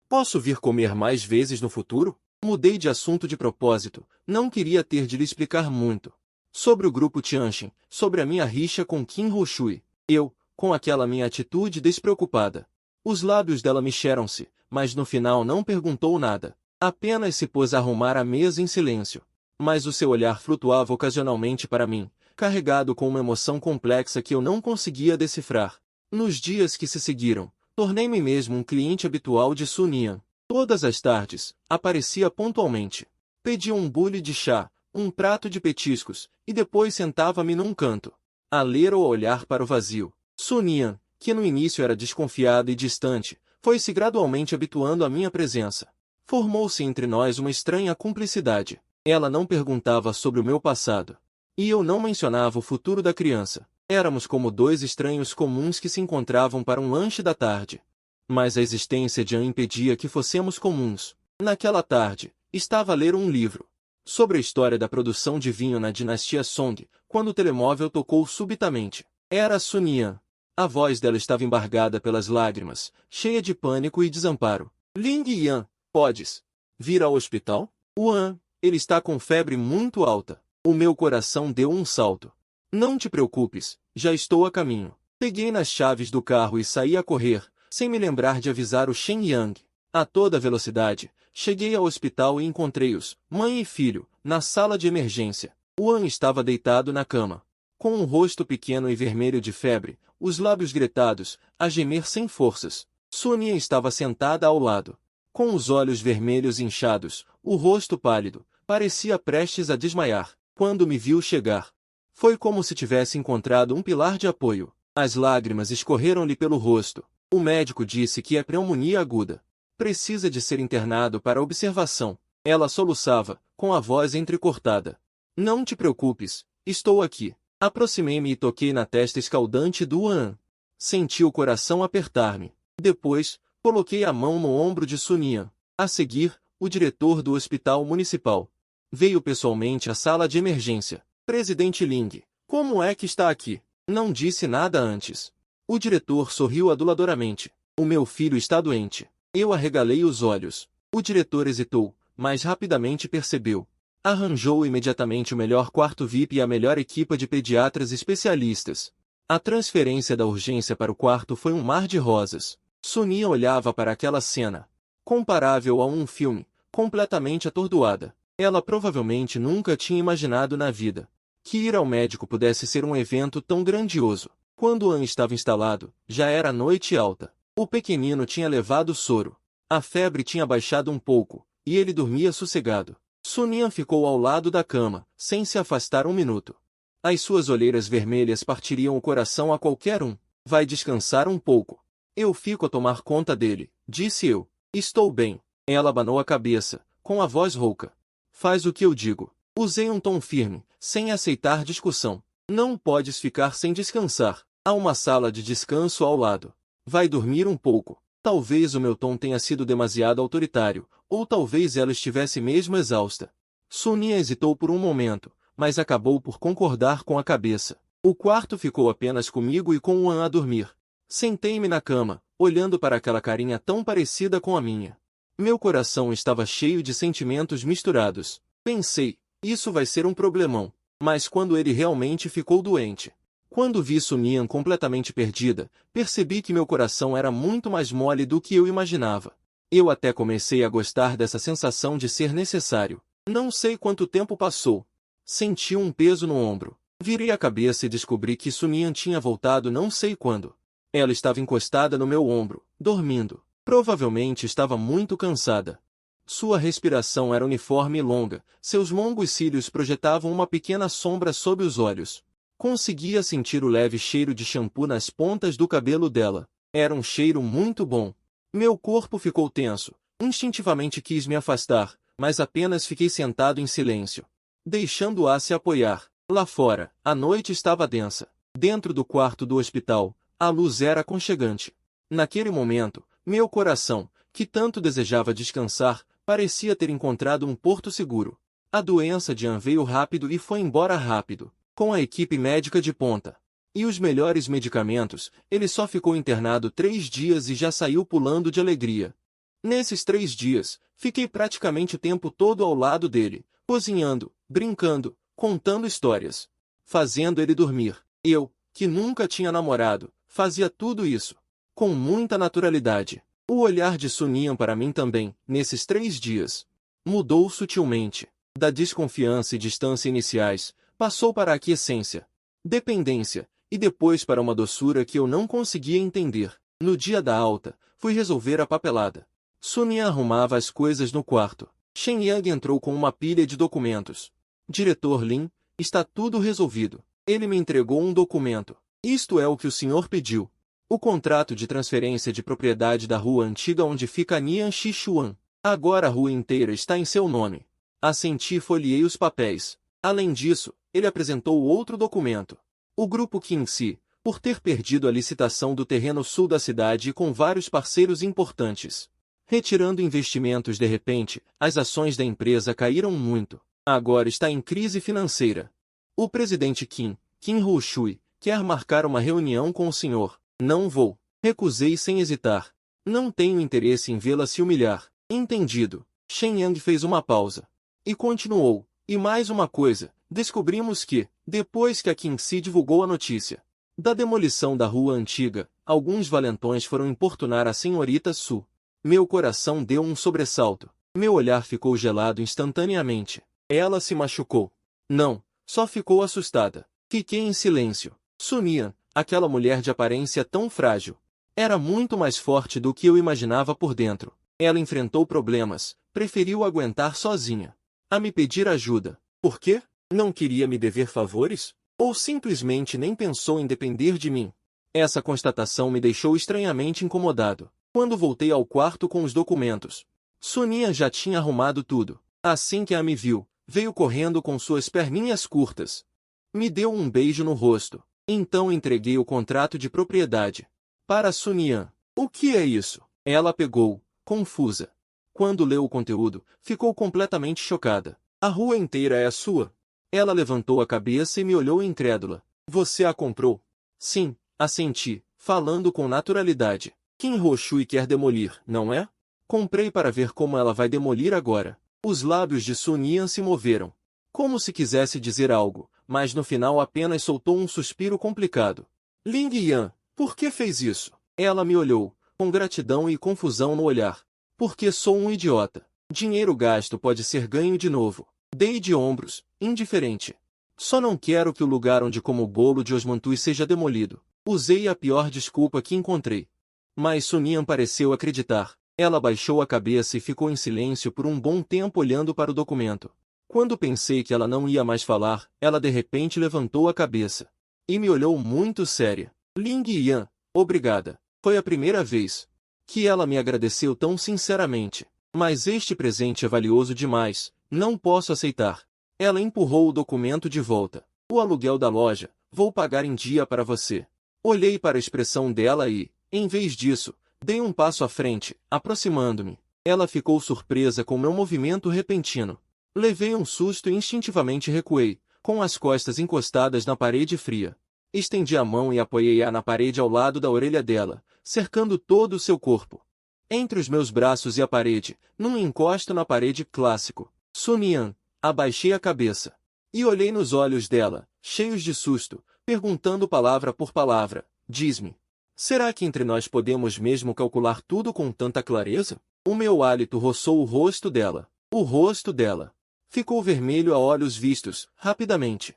Posso vir comer mais vezes no futuro? Mudei de assunto de propósito, não queria ter de lhe explicar muito. Sobre o grupo Tianxin, sobre a minha rixa com Qin Ruxu. Eu, com aquela minha atitude despreocupada. Os lábios dela mexeram-se, mas no final não perguntou nada. Apenas se pôs a arrumar a mesa em silêncio. Mas o seu olhar flutuava ocasionalmente para mim, carregado com uma emoção complexa que eu não conseguia decifrar. Nos dias que se seguiram, tornei-me mesmo um cliente habitual de Sunian. Todas as tardes, aparecia pontualmente. Pedia um bule de chá, um prato de petiscos, e depois sentava-me num canto, a ler ou a olhar para o vazio. Sunian, que no início era desconfiada e distante, foi-se gradualmente habituando à minha presença. Formou-se entre nós uma estranha cumplicidade. Ela não perguntava sobre o meu passado. E eu não mencionava o futuro da criança. Éramos como dois estranhos comuns que se encontravam para um lanche da tarde. Mas a existência de An impedia que fossemos comuns. Naquela tarde, estava a ler um livro sobre a história da produção de vinho na dinastia Song, quando o telemóvel tocou subitamente. Era Sunian. A voz dela estava embargada pelas lágrimas, cheia de pânico e desamparo. Ling Yan, Podes vir ao hospital? Wan, ele está com febre muito alta. O meu coração deu um salto. Não te preocupes, já estou a caminho. Peguei nas chaves do carro e saí a correr, sem me lembrar de avisar o Shen Yang. A toda velocidade, cheguei ao hospital e encontrei-os, mãe e filho, na sala de emergência. Wan estava deitado na cama, com um rosto pequeno e vermelho de febre, os lábios gretados, a gemer sem forças. Sonia estava sentada ao lado, com os olhos vermelhos inchados, o rosto pálido, parecia prestes a desmaiar. Quando me viu chegar, foi como se tivesse encontrado um pilar de apoio. As lágrimas escorreram-lhe pelo rosto. O médico disse que é pneumonia aguda. Precisa de ser internado para observação. Ela soluçava, com a voz entrecortada. Não te preocupes, estou aqui. Aproximei-me e toquei na testa escaldante do Wan. Senti o coração apertar-me. Depois, coloquei a mão no ombro de Sunian. A seguir, o diretor do hospital municipal veio pessoalmente à sala de emergência. Presidente Ling, como é que está aqui? Não disse nada antes. O diretor sorriu aduladoramente. O meu filho está doente. Eu arregalei os olhos. O diretor hesitou, mas rapidamente percebeu. Arranjou imediatamente o melhor quarto VIP e a melhor equipa de pediatras especialistas. A transferência da urgência para o quarto foi um mar de rosas. Sonia olhava para aquela cena, comparável a um filme, completamente atordoada. Ela provavelmente nunca tinha imaginado na vida que ir ao médico pudesse ser um evento tão grandioso. Quando An estava instalado, já era noite alta. O pequenino tinha levado soro. A febre tinha baixado um pouco, e ele dormia sossegado. Sunian ficou ao lado da cama, sem se afastar um minuto. As suas olheiras vermelhas partiriam o coração a qualquer um. Vai descansar um pouco. Eu fico a tomar conta dele, disse eu. Estou bem. Ela abanou a cabeça, com a voz rouca. Faz o que eu digo. Usei um tom firme, sem aceitar discussão. Não podes ficar sem descansar. Há uma sala de descanso ao lado. Vai dormir um pouco. Talvez o meu tom tenha sido demasiado autoritário, ou talvez ela estivesse mesmo exausta. Sonia hesitou por um momento, mas acabou por concordar com a cabeça. O quarto ficou apenas comigo e com o An a dormir. Sentei-me na cama, olhando para aquela carinha tão parecida com a minha. Meu coração estava cheio de sentimentos misturados. Pensei, isso vai ser um problemão. Mas quando ele realmente ficou doente, quando vi Sunian completamente perdida, percebi que meu coração era muito mais mole do que eu imaginava. Eu até comecei a gostar dessa sensação de ser necessário. Não sei quanto tempo passou. Senti um peso no ombro. Virei a cabeça e descobri que Sunian tinha voltado não sei quando. Ela estava encostada no meu ombro, dormindo. Provavelmente estava muito cansada. Sua respiração era uniforme e longa, seus longos cílios projetavam uma pequena sombra sob os olhos. Conseguia sentir o leve cheiro de shampoo nas pontas do cabelo dela. Era um cheiro muito bom. Meu corpo ficou tenso. Instintivamente quis me afastar, mas apenas fiquei sentado em silêncio, deixando-a se apoiar. Lá fora, a noite estava densa. Dentro do quarto do hospital, a luz era aconchegante. Naquele momento, meu coração, que tanto desejava descansar, parecia ter encontrado um porto seguro. A doença de An veio rápido e foi embora rápido, com a equipe médica de ponta. E os melhores medicamentos, ele só ficou internado 3 dias e já saiu pulando de alegria. Nesses 3 dias, fiquei praticamente o tempo todo ao lado dele, cozinhando, brincando, contando histórias, fazendo ele dormir. Eu, que nunca tinha namorado, fazia tudo isso com muita naturalidade. O olhar de Sunian para mim também, nesses 3 dias, mudou sutilmente. Da desconfiança e distância iniciais, passou para a aquiescência, dependência, e depois para uma doçura que eu não conseguia entender. No dia da alta, fui resolver a papelada. Sunian arrumava as coisas no quarto. Shen Yang entrou com uma pilha de documentos. Diretor Lin, está tudo resolvido. Ele me entregou um documento. Isto é o que o senhor pediu. O contrato de transferência de propriedade da rua antiga onde fica Nian Xishuan. Agora a rua inteira está em seu nome. Assenti e folheei os papéis. Além disso, ele apresentou outro documento. O grupo Qingxi, por ter perdido a licitação do terreno sul da cidade e com vários parceiros importantes, retirando investimentos de repente, as ações da empresa caíram muito. Agora está em crise financeira. O presidente Qin Ruoshui, quer marcar uma reunião com o senhor. Não vou. Recusei sem hesitar. Não tenho interesse em vê-la se humilhar. Entendido. Shen Yang fez uma pausa. E continuou. E mais uma coisa, descobrimos que, depois que a Qingxi divulgou a notícia da demolição da rua antiga, alguns valentões foram importunar a senhorita Su. Meu coração deu um sobressalto. Meu olhar ficou gelado instantaneamente. Ela se machucou. Não, só ficou assustada. Fiquei em silêncio. Sunian, aquela mulher de aparência tão frágil, era muito mais forte do que eu imaginava por dentro. Ela enfrentou problemas, preferiu aguentar sozinha a me pedir ajuda. Por quê? Não queria me dever favores? Ou simplesmente nem pensou em depender de mim? Essa constatação me deixou estranhamente incomodado. Quando voltei ao quarto com os documentos, Sonia já tinha arrumado tudo. Assim que a me viu, veio correndo com suas perninhas curtas. Me deu um beijo no rosto. Então entreguei o contrato de propriedade para Sunian. O que é isso? Ela pegou, confusa. Quando leu o conteúdo, ficou completamente chocada. A rua inteira é sua? Ela levantou a cabeça e me olhou incrédula. Você a comprou? Sim, assenti, falando com naturalidade. Qin Roxui quer demolir, não é? Comprei para ver como ela vai demolir agora. Os lábios de Sunian se moveram, como se quisesse dizer algo, mas no final apenas soltou um suspiro complicado. Ling Yan, por que fez isso? Ela me olhou, com gratidão e confusão no olhar. Porque sou um idiota. Dinheiro gasto pode ser ganho de novo. Dei de ombros, indiferente. Só não quero que o lugar onde como o bolo de Osmantui seja demolido. Usei a pior desculpa que encontrei. Mas Sunian pareceu acreditar. Ela baixou a cabeça e ficou em silêncio por um bom tempo olhando para o documento. Quando pensei que ela não ia mais falar, ela de repente levantou a cabeça e me olhou muito séria. Ling Yan, obrigada. Foi a primeira vez que ela me agradeceu tão sinceramente. Mas este presente é valioso demais, não posso aceitar. Ela empurrou o documento de volta. O aluguel da loja, vou pagar em dia para você. Olhei para a expressão dela e, em vez disso, dei um passo à frente, aproximando-me. Ela ficou surpresa com meu movimento repentino. Levei um susto e instintivamente recuei, com as costas encostadas na parede fria. Estendi a mão e apoiei-a na parede ao lado da orelha dela, cercando todo o seu corpo. Entre os meus braços e a parede, num encosto na parede clássico. Sunian, abaixei a cabeça. E olhei nos olhos dela, cheios de susto, perguntando palavra por palavra. Diz-me, será que entre nós podemos mesmo calcular tudo com tanta clareza? O meu hálito roçou o rosto dela. O rosto dela ficou vermelho a olhos vistos, rapidamente.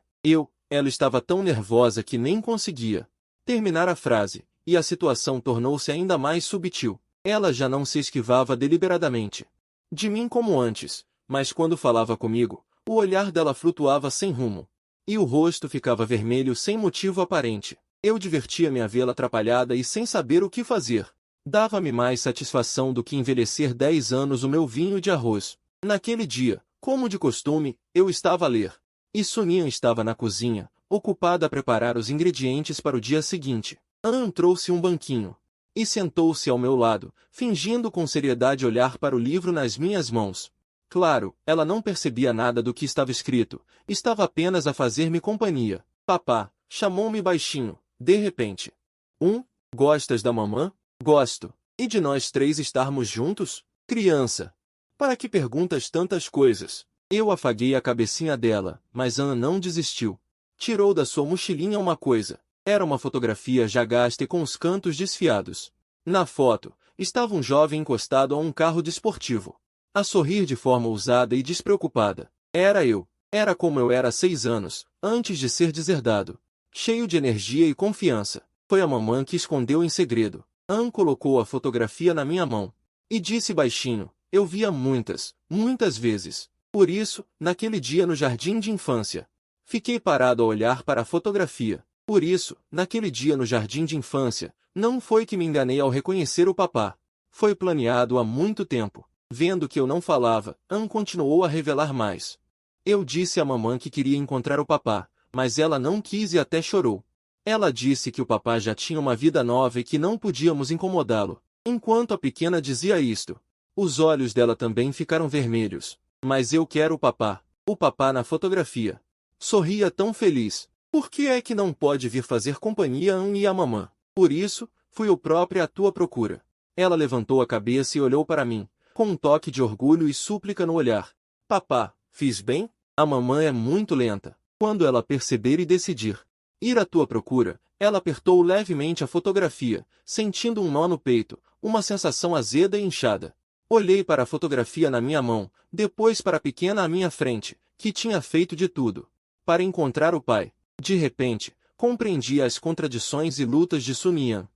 Ela estava tão nervosa que nem conseguia terminar a frase, e a situação tornou-se ainda mais subtil. Ela já não se esquivava deliberadamente de mim como antes, mas quando falava comigo, o olhar dela flutuava sem rumo, e o rosto ficava vermelho sem motivo aparente. Eu divertia-me a vê-la atrapalhada e sem saber o que fazer. Dava-me mais satisfação do que envelhecer 10 anos o meu vinho de arroz. Naquele dia, como de costume, eu estava a ler. E Sunian estava na cozinha, ocupada a preparar os ingredientes para o dia seguinte. An trouxe um banquinho e sentou-se ao meu lado, fingindo com seriedade olhar para o livro nas minhas mãos. Claro, ela não percebia nada do que estava escrito, estava apenas a fazer-me companhia. Papá, chamou-me baixinho, de repente. Gostas da mamã? Gosto. E de nós três estarmos juntos? Criança. Para que perguntas tantas coisas? Eu afaguei a cabecinha dela, mas Anne não desistiu. Tirou da sua mochilinha uma coisa. Era uma fotografia já gasta e com os cantos desfiados. Na foto, estava um jovem encostado a um carro desportivo, a sorrir de forma ousada e despreocupada. Era eu. Era como eu era há 6 anos, antes de ser deserdado. Cheio de energia e confiança. Foi a mamã que escondeu em segredo. Anne colocou a fotografia na minha mão e disse baixinho, eu via muitas vezes. Por isso, naquele dia no jardim de infância, fiquei parado a olhar para a fotografia. Por isso, naquele dia no jardim de infância, não foi que me enganei ao reconhecer o papá. Foi planeado há muito tempo. Vendo que eu não falava, Anne continuou a revelar mais. Eu disse à mamã que queria encontrar o papá, mas ela não quis e até chorou. Ela disse que o papá já tinha uma vida nova e que não podíamos incomodá-lo. Enquanto a pequena dizia isto, os olhos dela também ficaram vermelhos. Mas eu quero o papá na fotografia. Sorria tão feliz. Por que é que não pode vir fazer companhia a Anne e a mamã? Por isso, fui eu própria à tua procura. Ela levantou a cabeça e olhou para mim, com um toque de orgulho e súplica no olhar. Papá, fiz bem? A mamãe é muito lenta. Quando ela perceber e decidir ir à tua procura, ela apertou levemente a fotografia, sentindo um nó no peito, uma sensação azeda e inchada. Olhei para a fotografia na minha mão, depois para a pequena à minha frente, que tinha feito de tudo para encontrar o pai. De repente, compreendi as contradições e lutas de Sun Yan.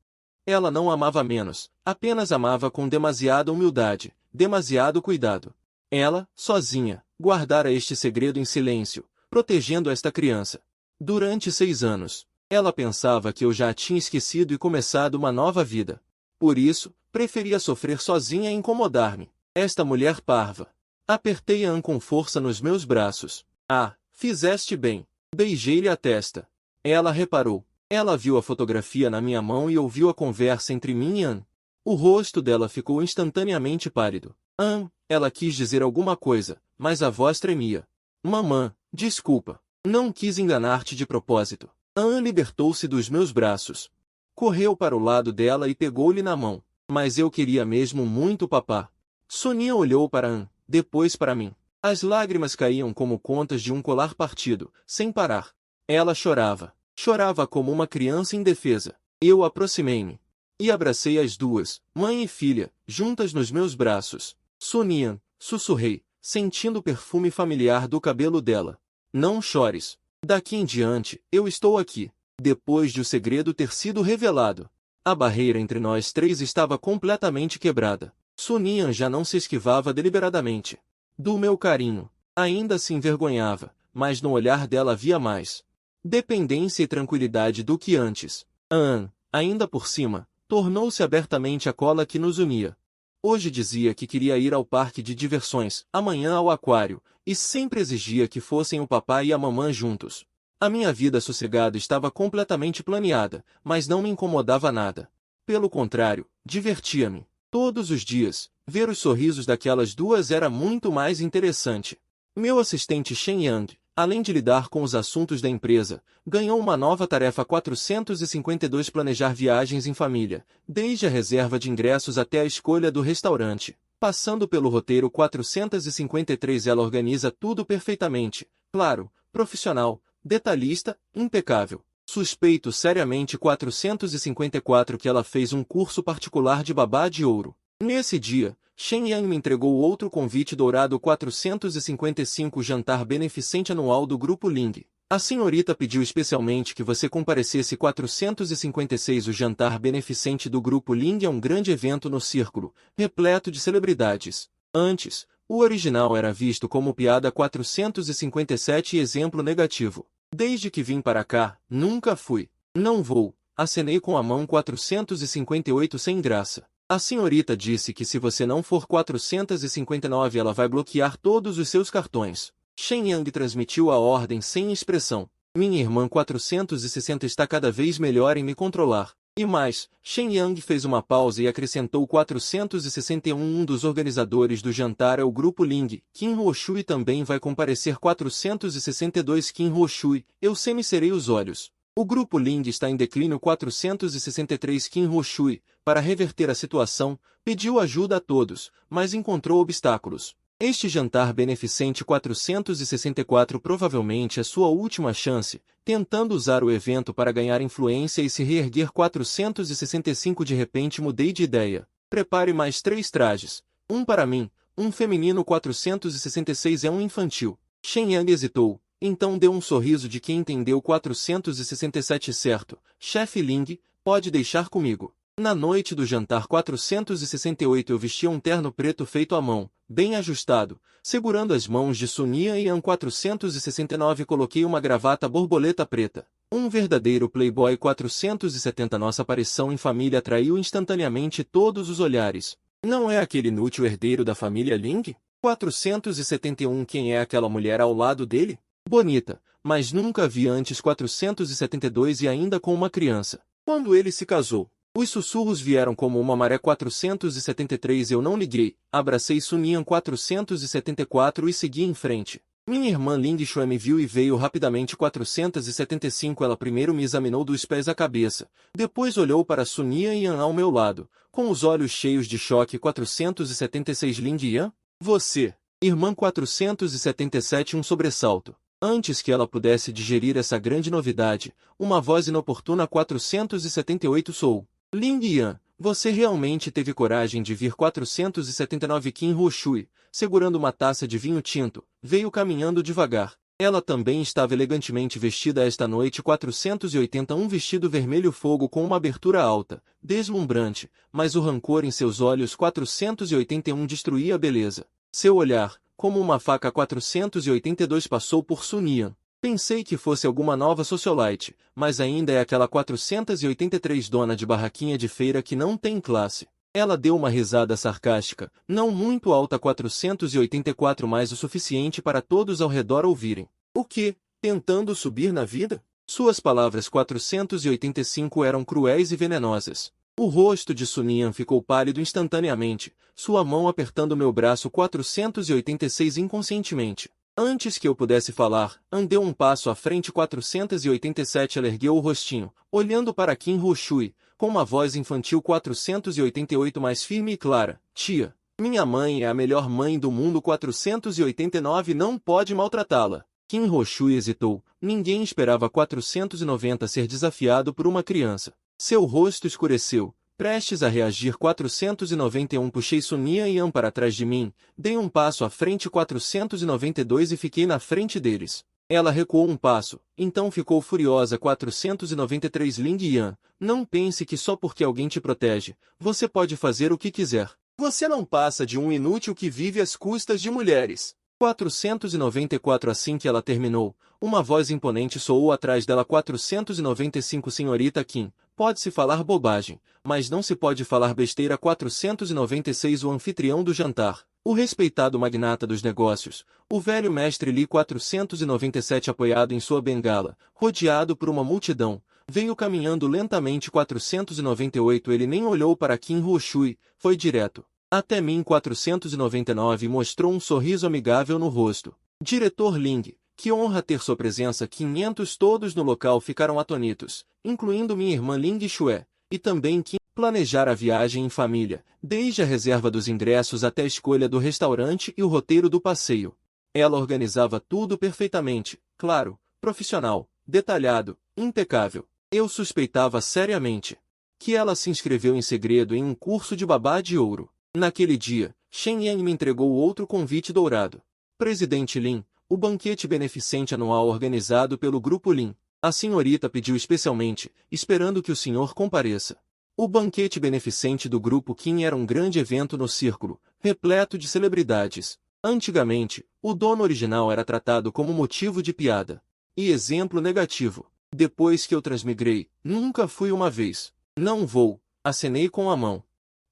Ela não amava menos, apenas amava com demasiada humildade, demasiado cuidado. Ela, sozinha, guardara este segredo em silêncio, protegendo esta criança. Durante 6 anos, ela pensava que eu já a tinha esquecido e começado uma nova vida. Por isso, preferia sofrer sozinha e incomodar-me. Esta mulher parva. Apertei Anne com força nos meus braços. Ah, fizeste bem. Beijei-lhe a testa. Ela reparou. Ela viu a fotografia na minha mão e ouviu a conversa entre mim e Anne. O rosto dela ficou instantaneamente pálido. Anne, ela quis dizer alguma coisa, mas a voz tremia. Mamã, desculpa. Não quis enganar-te de propósito. Anne libertou-se dos meus braços. Correu para o lado dela e pegou-lhe na mão. Mas eu queria mesmo muito papá. Sonia olhou para Anne, depois para mim. As lágrimas caíam como contas de um colar partido, sem parar. Ela chorava. Chorava como uma criança indefesa. Eu aproximei-me e abracei as duas, mãe e filha, juntas nos meus braços. Sonia, sussurrei, sentindo o perfume familiar do cabelo dela. Não chores. Daqui em diante, eu estou aqui. Depois de o segredo ter sido revelado, a barreira entre nós três estava completamente quebrada. Sonia já não se esquivava deliberadamente do meu carinho. Ainda se envergonhava, mas no olhar dela havia mais dependência e tranquilidade do que antes. Anne, ainda por cima, tornou-se abertamente a cola que nos unia. Hoje dizia que queria ir ao parque de diversões, amanhã ao aquário, e sempre exigia que fossem o papai e a mamãe juntos. A minha vida sossegada estava completamente planeada, mas não me incomodava nada. Pelo contrário, divertia-me. Todos os dias, ver os sorrisos daquelas duas era muito mais interessante. Meu assistente Shen Yang, além de lidar com os assuntos da empresa, ganhou uma nova tarefa 452: planejar viagens em família, desde a reserva de ingressos até a escolha do restaurante. Passando pelo roteiro 453, ela organiza tudo perfeitamente, claro, profissional, detalhista, impecável. Suspeito seriamente 454 que ela fez um curso particular de babá de ouro. Nesse dia, Shen Yang me entregou outro convite dourado 455, jantar beneficente anual do Grupo Ling. A senhorita pediu especialmente que você comparecesse. 456. O jantar beneficente do Grupo Ling é um grande evento no círculo, repleto de celebridades. Antes, o original era visto como piada. 457 e exemplo negativo. Desde que vim para cá, nunca fui. Não vou. Acenei com a mão. 458 sem graça. A senhorita disse que se você não for 459 ela vai bloquear todos os seus cartões. Shen Yang transmitiu a ordem sem expressão. Minha irmã 460 está cada vez melhor em me controlar. E mais, Shen Yang fez uma pausa e acrescentou 461. Um dos organizadores do jantar é o Grupo Ling. Qin Ruoshui também vai comparecer. 462. Qin Ruoshui, eu semicerei os olhos. O Grupo Ling está em declínio. 463. Qin Ruoshui, para reverter a situação, pediu ajuda a todos, mas encontrou obstáculos. Este jantar beneficente 464 provavelmente é sua última chance, tentando usar o evento para ganhar influência e se reerguer. 465. De repente mudei de ideia. Prepare mais 3 trajes. Um para mim, um feminino. 466 é um infantil. Shen Yang hesitou, então deu um sorriso de quem entendeu. 467 Certo, chefe Ling, pode deixar comigo. Na noite do jantar 468 eu vestia um terno preto feito à mão, bem ajustado, segurando as mãos de Sonia e Anne. 469 Coloquei uma gravata borboleta preta. Um verdadeiro playboy. 470 Nossa aparição em família atraiu instantaneamente todos os olhares. Não é aquele inútil herdeiro da família Ling? 471 Quem é aquela mulher ao lado dele? Bonita, mas nunca vi antes. 472 E ainda com uma criança. Quando ele se casou? Os sussurros vieram como uma maré. 473 Eu não liguei, abracei Sun Yan. 474 e segui em frente. Minha irmã Ling Shue me viu e veio rapidamente 475. Ela primeiro me examinou dos pés à cabeça, depois olhou para Sunia Yan ao meu lado, com os olhos cheios de choque. 476 Ling Yan? Você, irmã 477. Um sobressalto. Antes que ela pudesse digerir essa grande novidade, uma voz inoportuna. 478 Sou Ling Yan. Você realmente teve coragem de vir? 479 Qin Ruoshui, segurando uma taça de vinho tinto, veio caminhando devagar. Ela também estava elegantemente vestida esta noite. 480 Um vestido vermelho fogo com uma abertura alta, deslumbrante, mas o rancor em seus olhos. 481 destruía a beleza. Seu olhar, como uma faca. 482 Passou por Sun Yan. Pensei que fosse alguma nova socialite, mas ainda é aquela. 483 Dona de barraquinha de feira que não tem classe. Ela deu uma risada sarcástica, não muito alta. 484 Mais o suficiente para todos ao redor ouvirem. O quê? Tentando subir na vida? Suas palavras. 485 eram cruéis e venenosas. O rosto de Sun Yan ficou pálido instantaneamente, sua mão apertando meu braço. 486 Inconscientemente. Antes que eu pudesse falar, andei um passo à frente. 487 Ela ergueu o rostinho, olhando para Qin Ruoshui, com uma voz infantil. 488 Mais firme e clara. Tia, minha mãe é a melhor mãe do mundo. 489 Não pode maltratá-la. Qin Ruoshui hesitou, ninguém esperava 490 ser desafiado por uma criança. Seu rosto escureceu, prestes a reagir. 491 Puxei Sunia e Yan para trás de mim, dei um passo à frente. 492 E fiquei na frente deles. Ela recuou um passo, então ficou furiosa. 493 Ling Yan, não pense que só porque alguém te protege, você pode fazer o que quiser. Você não passa de um inútil que vive às custas de mulheres. 494 Assim que ela terminou, uma voz imponente soou atrás dela. 495 Senhorita Qin, pode-se falar bobagem, mas não se pode falar besteira. 496 O anfitrião do jantar, o respeitado magnata dos negócios, o velho mestre Li. 497 Apoiado em sua bengala, rodeado por uma multidão, veio caminhando lentamente. 498 Ele nem olhou para Qin Ruoshui, foi direto até mim. 499 Mostrou um sorriso amigável no rosto. Diretor Ling, que honra ter sua presença. 500 Todos no local ficaram atonitos, incluindo minha irmã Ling Shue, e também Qin. Planejar a viagem em família, desde a reserva dos ingressos até a escolha do restaurante e o roteiro do passeio. Ela organizava tudo perfeitamente, claro, profissional, detalhado, impecável. Eu suspeitava seriamente que ela se inscreveu em segredo em um curso de babá de ouro. Naquele dia, Shen Yang me entregou outro convite dourado. Presidente Lin, o banquete beneficente anual organizado pelo Grupo Lin. A senhorita pediu especialmente, esperando que o senhor compareça. O banquete beneficente do Grupo Qin era um grande evento no círculo, repleto de celebridades. Antigamente, o dono original era tratado como motivo de piada. E exemplo negativo. Depois que eu transmigrei, nunca fui uma vez. Não vou, acenei com a mão.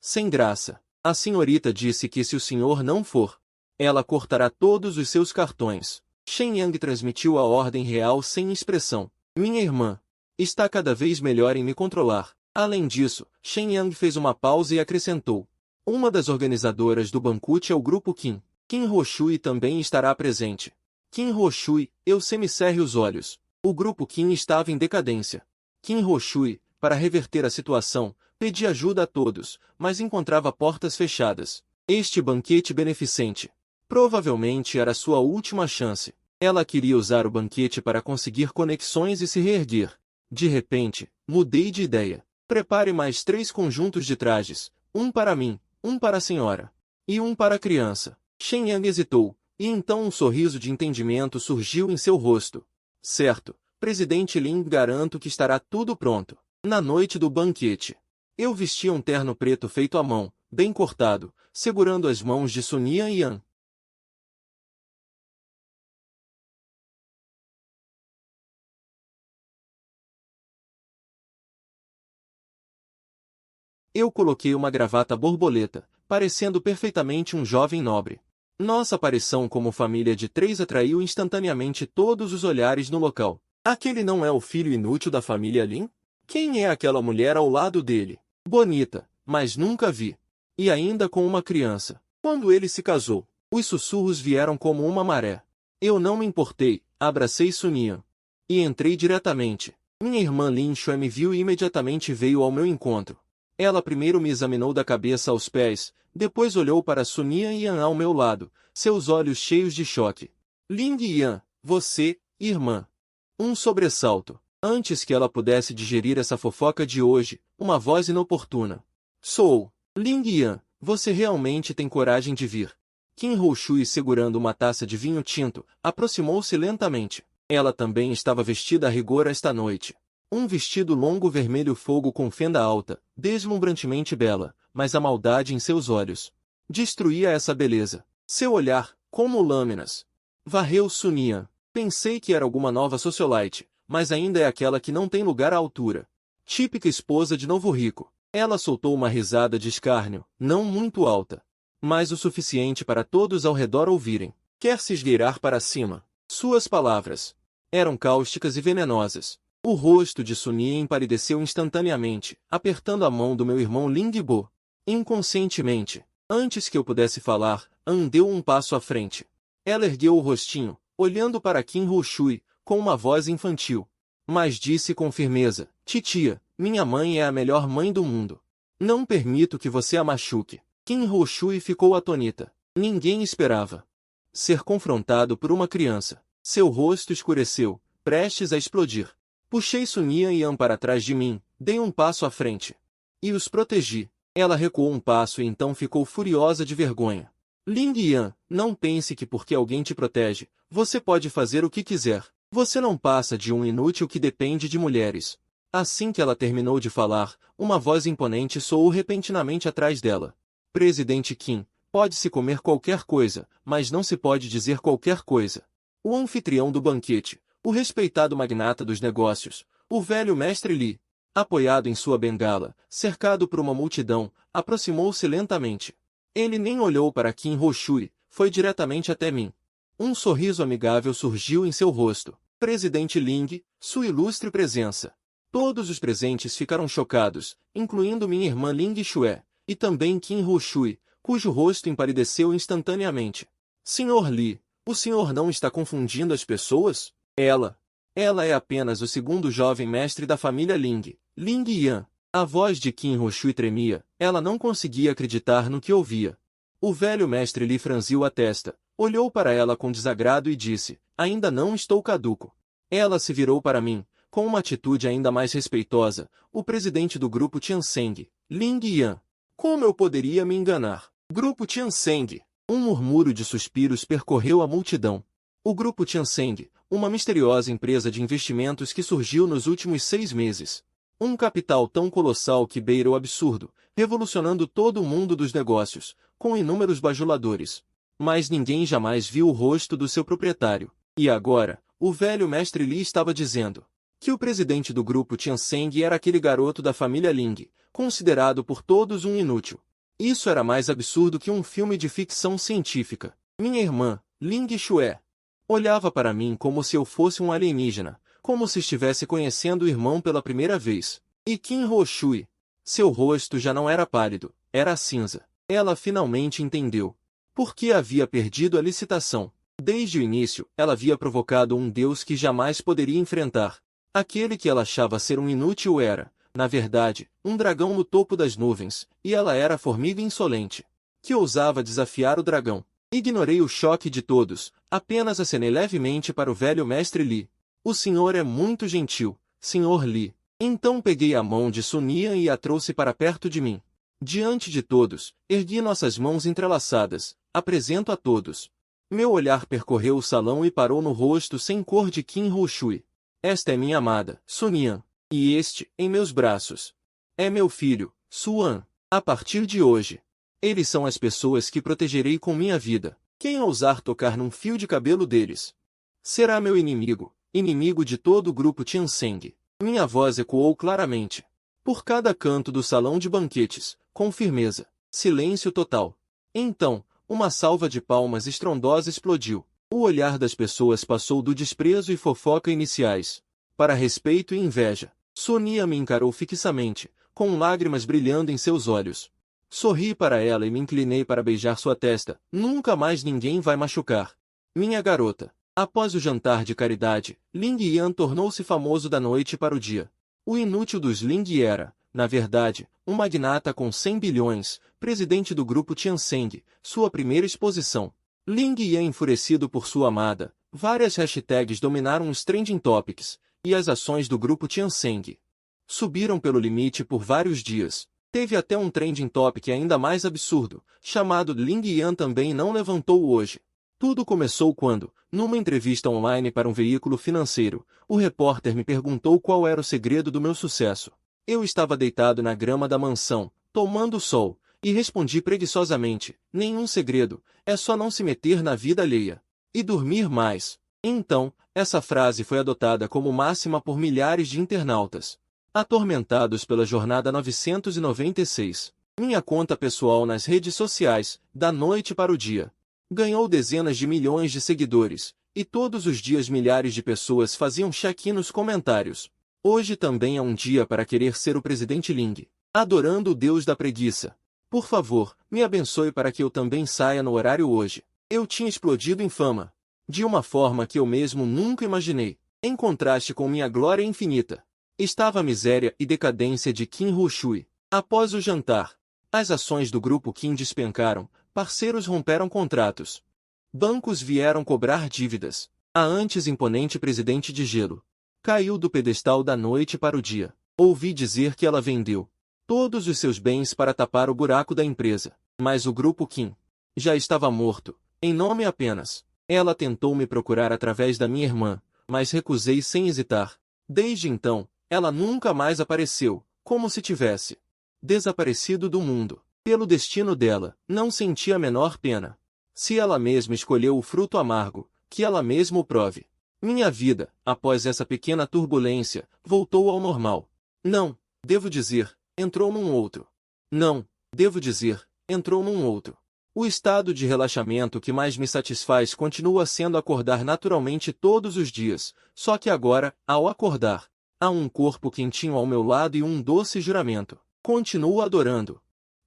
Sem graça. A senhorita disse que se o senhor não for, ela cortará todos os seus cartões. Shen Yang transmitiu a ordem real sem expressão. Minha irmã está cada vez melhor em me controlar. Além disso, Shen Yang fez uma pausa e acrescentou. Uma das organizadoras do banquete é o Grupo Qin. Qin Ruoshui também estará presente. Qin Ruoshui, eu semicerrei os olhos. O Grupo Qin estava em decadência. Qin Ruoshui, para reverter a situação, pedia ajuda a todos, mas encontrava portas fechadas. Este banquete beneficente provavelmente era sua última chance. Ela queria usar o banquete para conseguir conexões e se reerguer. De repente, mudei de ideia. Prepare mais 3 conjuntos de trajes, um para mim, um para a senhora, e um para a criança. Shen Yang hesitou, e então um sorriso de entendimento surgiu em seu rosto. Certo, Presidente Lin, garanto que estará tudo pronto. Na noite do banquete, eu vestia um terno preto feito à mão, bem cortado, segurando as mãos de Sunia e Yan. Eu coloquei uma gravata borboleta, parecendo perfeitamente um jovem nobre. Nossa aparição como família de 3 atraiu instantaneamente todos os olhares no local. Aquele não é o filho inútil da família Lin? Quem é aquela mulher ao lado dele? Bonita, mas nunca vi. E ainda com uma criança. Quando ele se casou, os sussurros vieram como uma maré. Eu não me importei, abracei Sunian. E entrei diretamente. Minha irmã Lin Xue me viu e imediatamente veio ao meu encontro. Ela primeiro me examinou da cabeça aos pés, depois olhou para Sunian e Yan ao meu lado, seus olhos cheios de choque. Ling e Yan, você, irmã. Um sobressalto. Antes que ela pudesse digerir essa fofoca de hoje, uma voz inoportuna. Sou. Ling Yan, você realmente tem coragem de vir. Qin Houshui, segurando uma taça de vinho tinto, aproximou-se lentamente. Ela também estava vestida a rigor esta noite. Um vestido longo vermelho fogo com fenda alta, deslumbrantemente bela, mas a maldade em seus olhos destruía essa beleza. Seu olhar, como lâminas. Varreu Sunian. Pensei que era alguma nova socialite, mas ainda é aquela que não tem lugar à altura. Típica esposa de novo rico. Ela soltou uma risada de escárnio, não muito alta, mas o suficiente para todos ao redor ouvirem. Quer se esgueirar para cima. Suas palavras eram cáusticas e venenosas. O rosto de Sunian empalideceu instantaneamente, apertando a mão do meu irmão Ling Bo. Inconscientemente, antes que eu pudesse falar, An deu um passo à frente. Ela ergueu o rostinho, olhando para Qin Houshui, com uma voz infantil. Mas disse com firmeza, titia, minha mãe é a melhor mãe do mundo. Não permito que você a machuque. Qin Houshui ficou atônita. Ninguém esperava ser confrontado por uma criança. Seu rosto escureceu, prestes a explodir. Puxei Sunian e Yan para trás de mim, dei um passo à frente. E os protegi. Ela recuou um passo e então ficou furiosa de vergonha. Ling Yan, não pense que porque alguém te protege, você pode fazer o que quiser. Você não passa de um inútil que depende de mulheres. Assim que ela terminou de falar, uma voz imponente soou repentinamente atrás dela. Presidente Qin, pode-se comer qualquer coisa, mas não se pode dizer qualquer coisa. O anfitrião do banquete, o respeitado magnata dos negócios, o velho mestre Li, apoiado em sua bengala, cercado por uma multidão, aproximou-se lentamente. Ele nem olhou para Qin Houshui, foi diretamente até mim. Um sorriso amigável surgiu em seu rosto. Presidente Ling, sua ilustre presença. Todos os presentes ficaram chocados, incluindo minha irmã Ling Xue, e também Qin Houshui, cujo rosto empalideceu instantaneamente. Senhor Li, o senhor não está confundindo as pessoas? Ela é apenas o segundo jovem mestre da família Ling, Ling Yan. A voz de Qin Houshui tremia, ela não conseguia acreditar no que ouvia. O velho mestre Li franziu a testa, olhou para ela com desagrado e disse, ainda não estou caduco. Ela se virou para mim, com uma atitude ainda mais respeitosa, o presidente do grupo Tianzeng, Ling Yan. Como eu poderia me enganar? Grupo Tianzeng. Um murmúrio de suspiros percorreu a multidão. O Grupo Tianzeng, uma misteriosa empresa de investimentos que surgiu nos últimos 6 meses. Um capital tão colossal que beira o absurdo, revolucionando todo o mundo dos negócios, com inúmeros bajuladores. Mas ninguém jamais viu o rosto do seu proprietário. E agora, o velho mestre Li estava dizendo que o presidente do Grupo Tianzeng era aquele garoto da família Ling, considerado por todos um inútil. Isso era mais absurdo que um filme de ficção científica. Minha irmã, Ling Xue, olhava para mim como se eu fosse um alienígena, como se estivesse conhecendo o irmão pela primeira vez. E Qin Houshui, seu rosto já não era pálido, era cinza. Ela finalmente entendeu por que havia perdido a licitação. Desde o início, ela havia provocado um deus que jamais poderia enfrentar. Aquele que ela achava ser um inútil era, na verdade, um dragão no topo das nuvens, e ela era a formiga insolente, que ousava desafiar o dragão. Ignorei o choque de todos, apenas acenei levemente para o velho mestre Li. O senhor é muito gentil, senhor Li. Então peguei a mão de Sunian e a trouxe para perto de mim. Diante de todos, ergui nossas mãos entrelaçadas, apresento a todos. Meu olhar percorreu o salão e parou no rosto sem cor de Qin Houshui. Esta é minha amada, Sunian. E este, em meus braços, é meu filho, Suan. A partir de hoje, eles são as pessoas que protegerei com minha vida. Quem ousar tocar num fio de cabelo deles será meu inimigo, inimigo de todo o grupo Tianzeng. Minha voz ecoou claramente por cada canto do salão de banquetes, com firmeza. Silêncio total. Então, uma salva de palmas estrondosa explodiu. O olhar das pessoas passou do desprezo e fofoca iniciais para respeito e inveja. Sonia me encarou fixamente, com lágrimas brilhando em seus olhos. Sorri para ela e me inclinei para beijar sua testa. Nunca mais ninguém vai machucar minha garota. Após o jantar de caridade, Ling Yan tornou-se famoso da noite para o dia. O inútil dos Ling era, na verdade, um magnata com 100 bilhões, presidente do grupo Tianzeng, sua primeira exposição. Ling Yan enfurecido por sua amada, várias hashtags dominaram os trending topics, e as ações do grupo Tianzeng subiram pelo limite por vários dias. Teve até um trending topic ainda mais absurdo, chamado Ling Yan também não levantou hoje. Tudo começou quando, numa entrevista online para um veículo financeiro, o repórter me perguntou qual era o segredo do meu sucesso. Eu estava deitado na grama da mansão, tomando sol, e respondi preguiçosamente: nenhum segredo, é só não se meter na vida alheia. E dormir mais. Então, essa frase foi adotada como máxima por milhares de internautas. Atormentados pela jornada 996. Minha conta pessoal nas redes sociais, da noite para o dia, ganhou dezenas de milhões de seguidores, e todos os dias milhares de pessoas faziam check-in nos comentários. Hoje também é um dia para querer ser o presidente Ling, adorando o deus da preguiça. Por favor, me abençoe para que eu também saia no horário hoje. Eu tinha explodido em fama, de uma forma que eu mesmo nunca imaginei. Em contraste com minha glória infinita, estava a miséria e decadência de Qin Rushui. Após o jantar, as ações do grupo Qin despencaram, parceiros romperam contratos. Bancos vieram cobrar dívidas. A antes imponente presidente de gelo caiu do pedestal da noite para o dia. Ouvi dizer que ela vendeu todos os seus bens para tapar o buraco da empresa. Mas o grupo Qin já estava morto, em nome apenas. Ela tentou me procurar através da minha irmã, mas recusei sem hesitar. Desde então, ela nunca mais apareceu, como se tivesse desaparecido do mundo. Pelo destino dela, não senti a menor pena. Se ela mesma escolheu o fruto amargo, que ela mesma o prove. Minha vida, após essa pequena turbulência, voltou ao normal. Não, devo dizer, entrou num outro. Não, devo dizer, entrou num outro. O estado de relaxamento que mais me satisfaz continua sendo acordar naturalmente todos os dias, só que agora, ao acordar, há um corpo quentinho ao meu lado e um doce juramento. Continuo adorando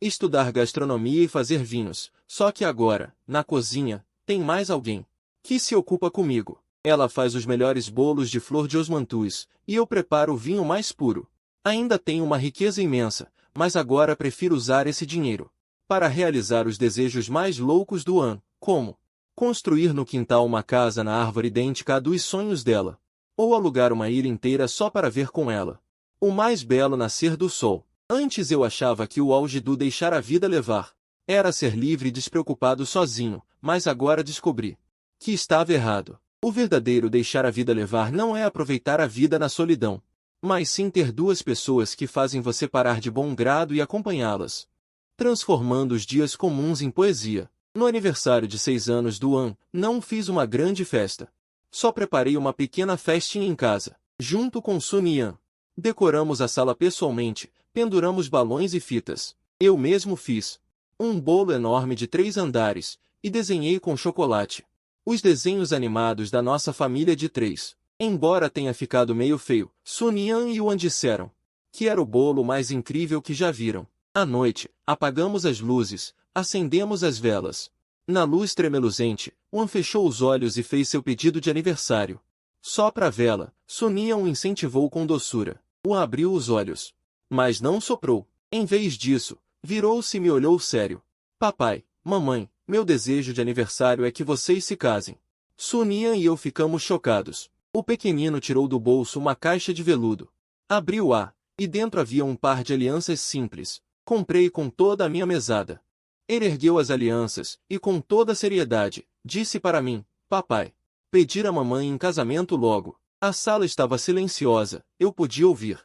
estudar gastronomia e fazer vinhos, só que agora, na cozinha, tem mais alguém que se ocupa comigo. Ela faz os melhores bolos de flor de osmanthus, e eu preparo o vinho mais puro. Ainda tenho uma riqueza imensa, mas agora prefiro usar esse dinheiro para realizar os desejos mais loucos do An, como construir no quintal uma casa na árvore idêntica à dos sonhos dela, ou alugar uma ilha inteira só para ver com ela o mais belo nascer do sol. Antes eu achava que o auge do deixar a vida levar era ser livre e despreocupado sozinho, mas agora descobri que estava errado. O verdadeiro deixar a vida levar não é aproveitar a vida na solidão, mas sim ter duas pessoas que fazem você parar de bom grado e acompanhá-las, transformando os dias comuns em poesia. No aniversário de 6 anos do An, não fiz uma grande festa. Só preparei uma pequena festinha em casa, junto com Sun Yan. Decoramos a sala pessoalmente, penduramos balões e fitas. Eu mesmo fiz um bolo enorme de 3 andares, e desenhei com chocolate os desenhos animados da nossa família de 3. Embora tenha ficado meio feio, Sun Yan e Yuan disseram que era o bolo mais incrível que já viram. À noite, apagamos as luzes, acendemos as velas. Na luz tremeluzente, Yuan fechou os olhos e fez seu pedido de aniversário. Sopra a vela, Sun Yan o incentivou com doçura. Yuan abriu os olhos, mas não soprou. Em vez disso, virou-se e me olhou sério. Papai, mamãe, meu desejo de aniversário é que vocês se casem. Sun Yan e eu ficamos chocados. O pequenino tirou do bolso uma caixa de veludo. Abriu-a, e dentro havia um par de alianças simples. Comprei com toda a minha mesada. Ele ergueu as alianças, e com toda seriedade, disse para mim: papai, pedir a mamãe em casamento logo. A sala estava silenciosa, eu podia ouvir.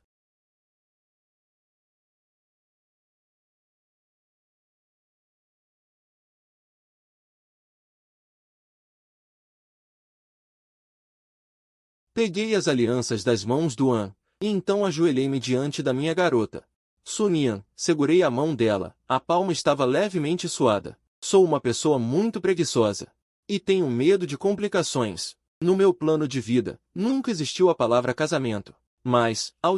Peguei as alianças das mãos do An, e então ajoelhei-me diante da minha garota. Sun Yan, segurei a mão dela, a palma estava levemente suada. Sou uma pessoa muito preguiçosa. E tenho medo de complicações. No meu plano de vida, nunca existiu a palavra casamento. Mas, ao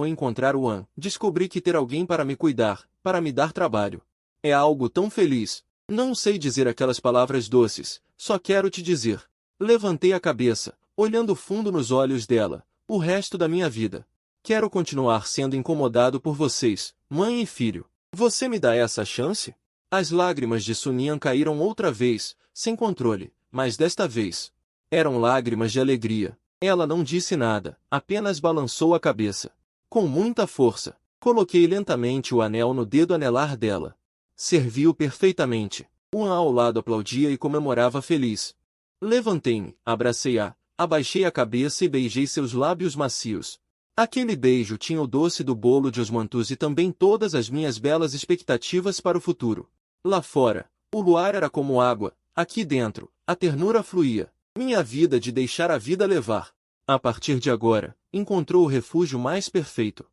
encontrar o An, descobri que ter alguém para me cuidar, para me dar trabalho, é algo tão feliz. Não sei dizer aquelas palavras doces, só quero te dizer: Levantei a cabeça, olhando fundo nos olhos dela. O resto da minha vida. Quero continuar sendo incomodado por vocês, mãe e filho. Você me dá essa chance? As lágrimas de Sunian caíram outra vez, sem controle, mas desta vez eram lágrimas de alegria. Ela não disse nada, apenas balançou a cabeça. Com muita força, coloquei lentamente o anel no dedo anelar dela. Serviu perfeitamente. Uma ao lado aplaudia e comemorava feliz. Levantei-me, abracei-a, abaixei a cabeça e beijei seus lábios macios. Aquele beijo tinha o doce do bolo de osmanthus e também todas as minhas belas expectativas para o futuro. Lá fora, o luar era como água, aqui dentro, a ternura fluía. Minha vida de deixar a vida levar. A partir de agora, encontrou o refúgio mais perfeito.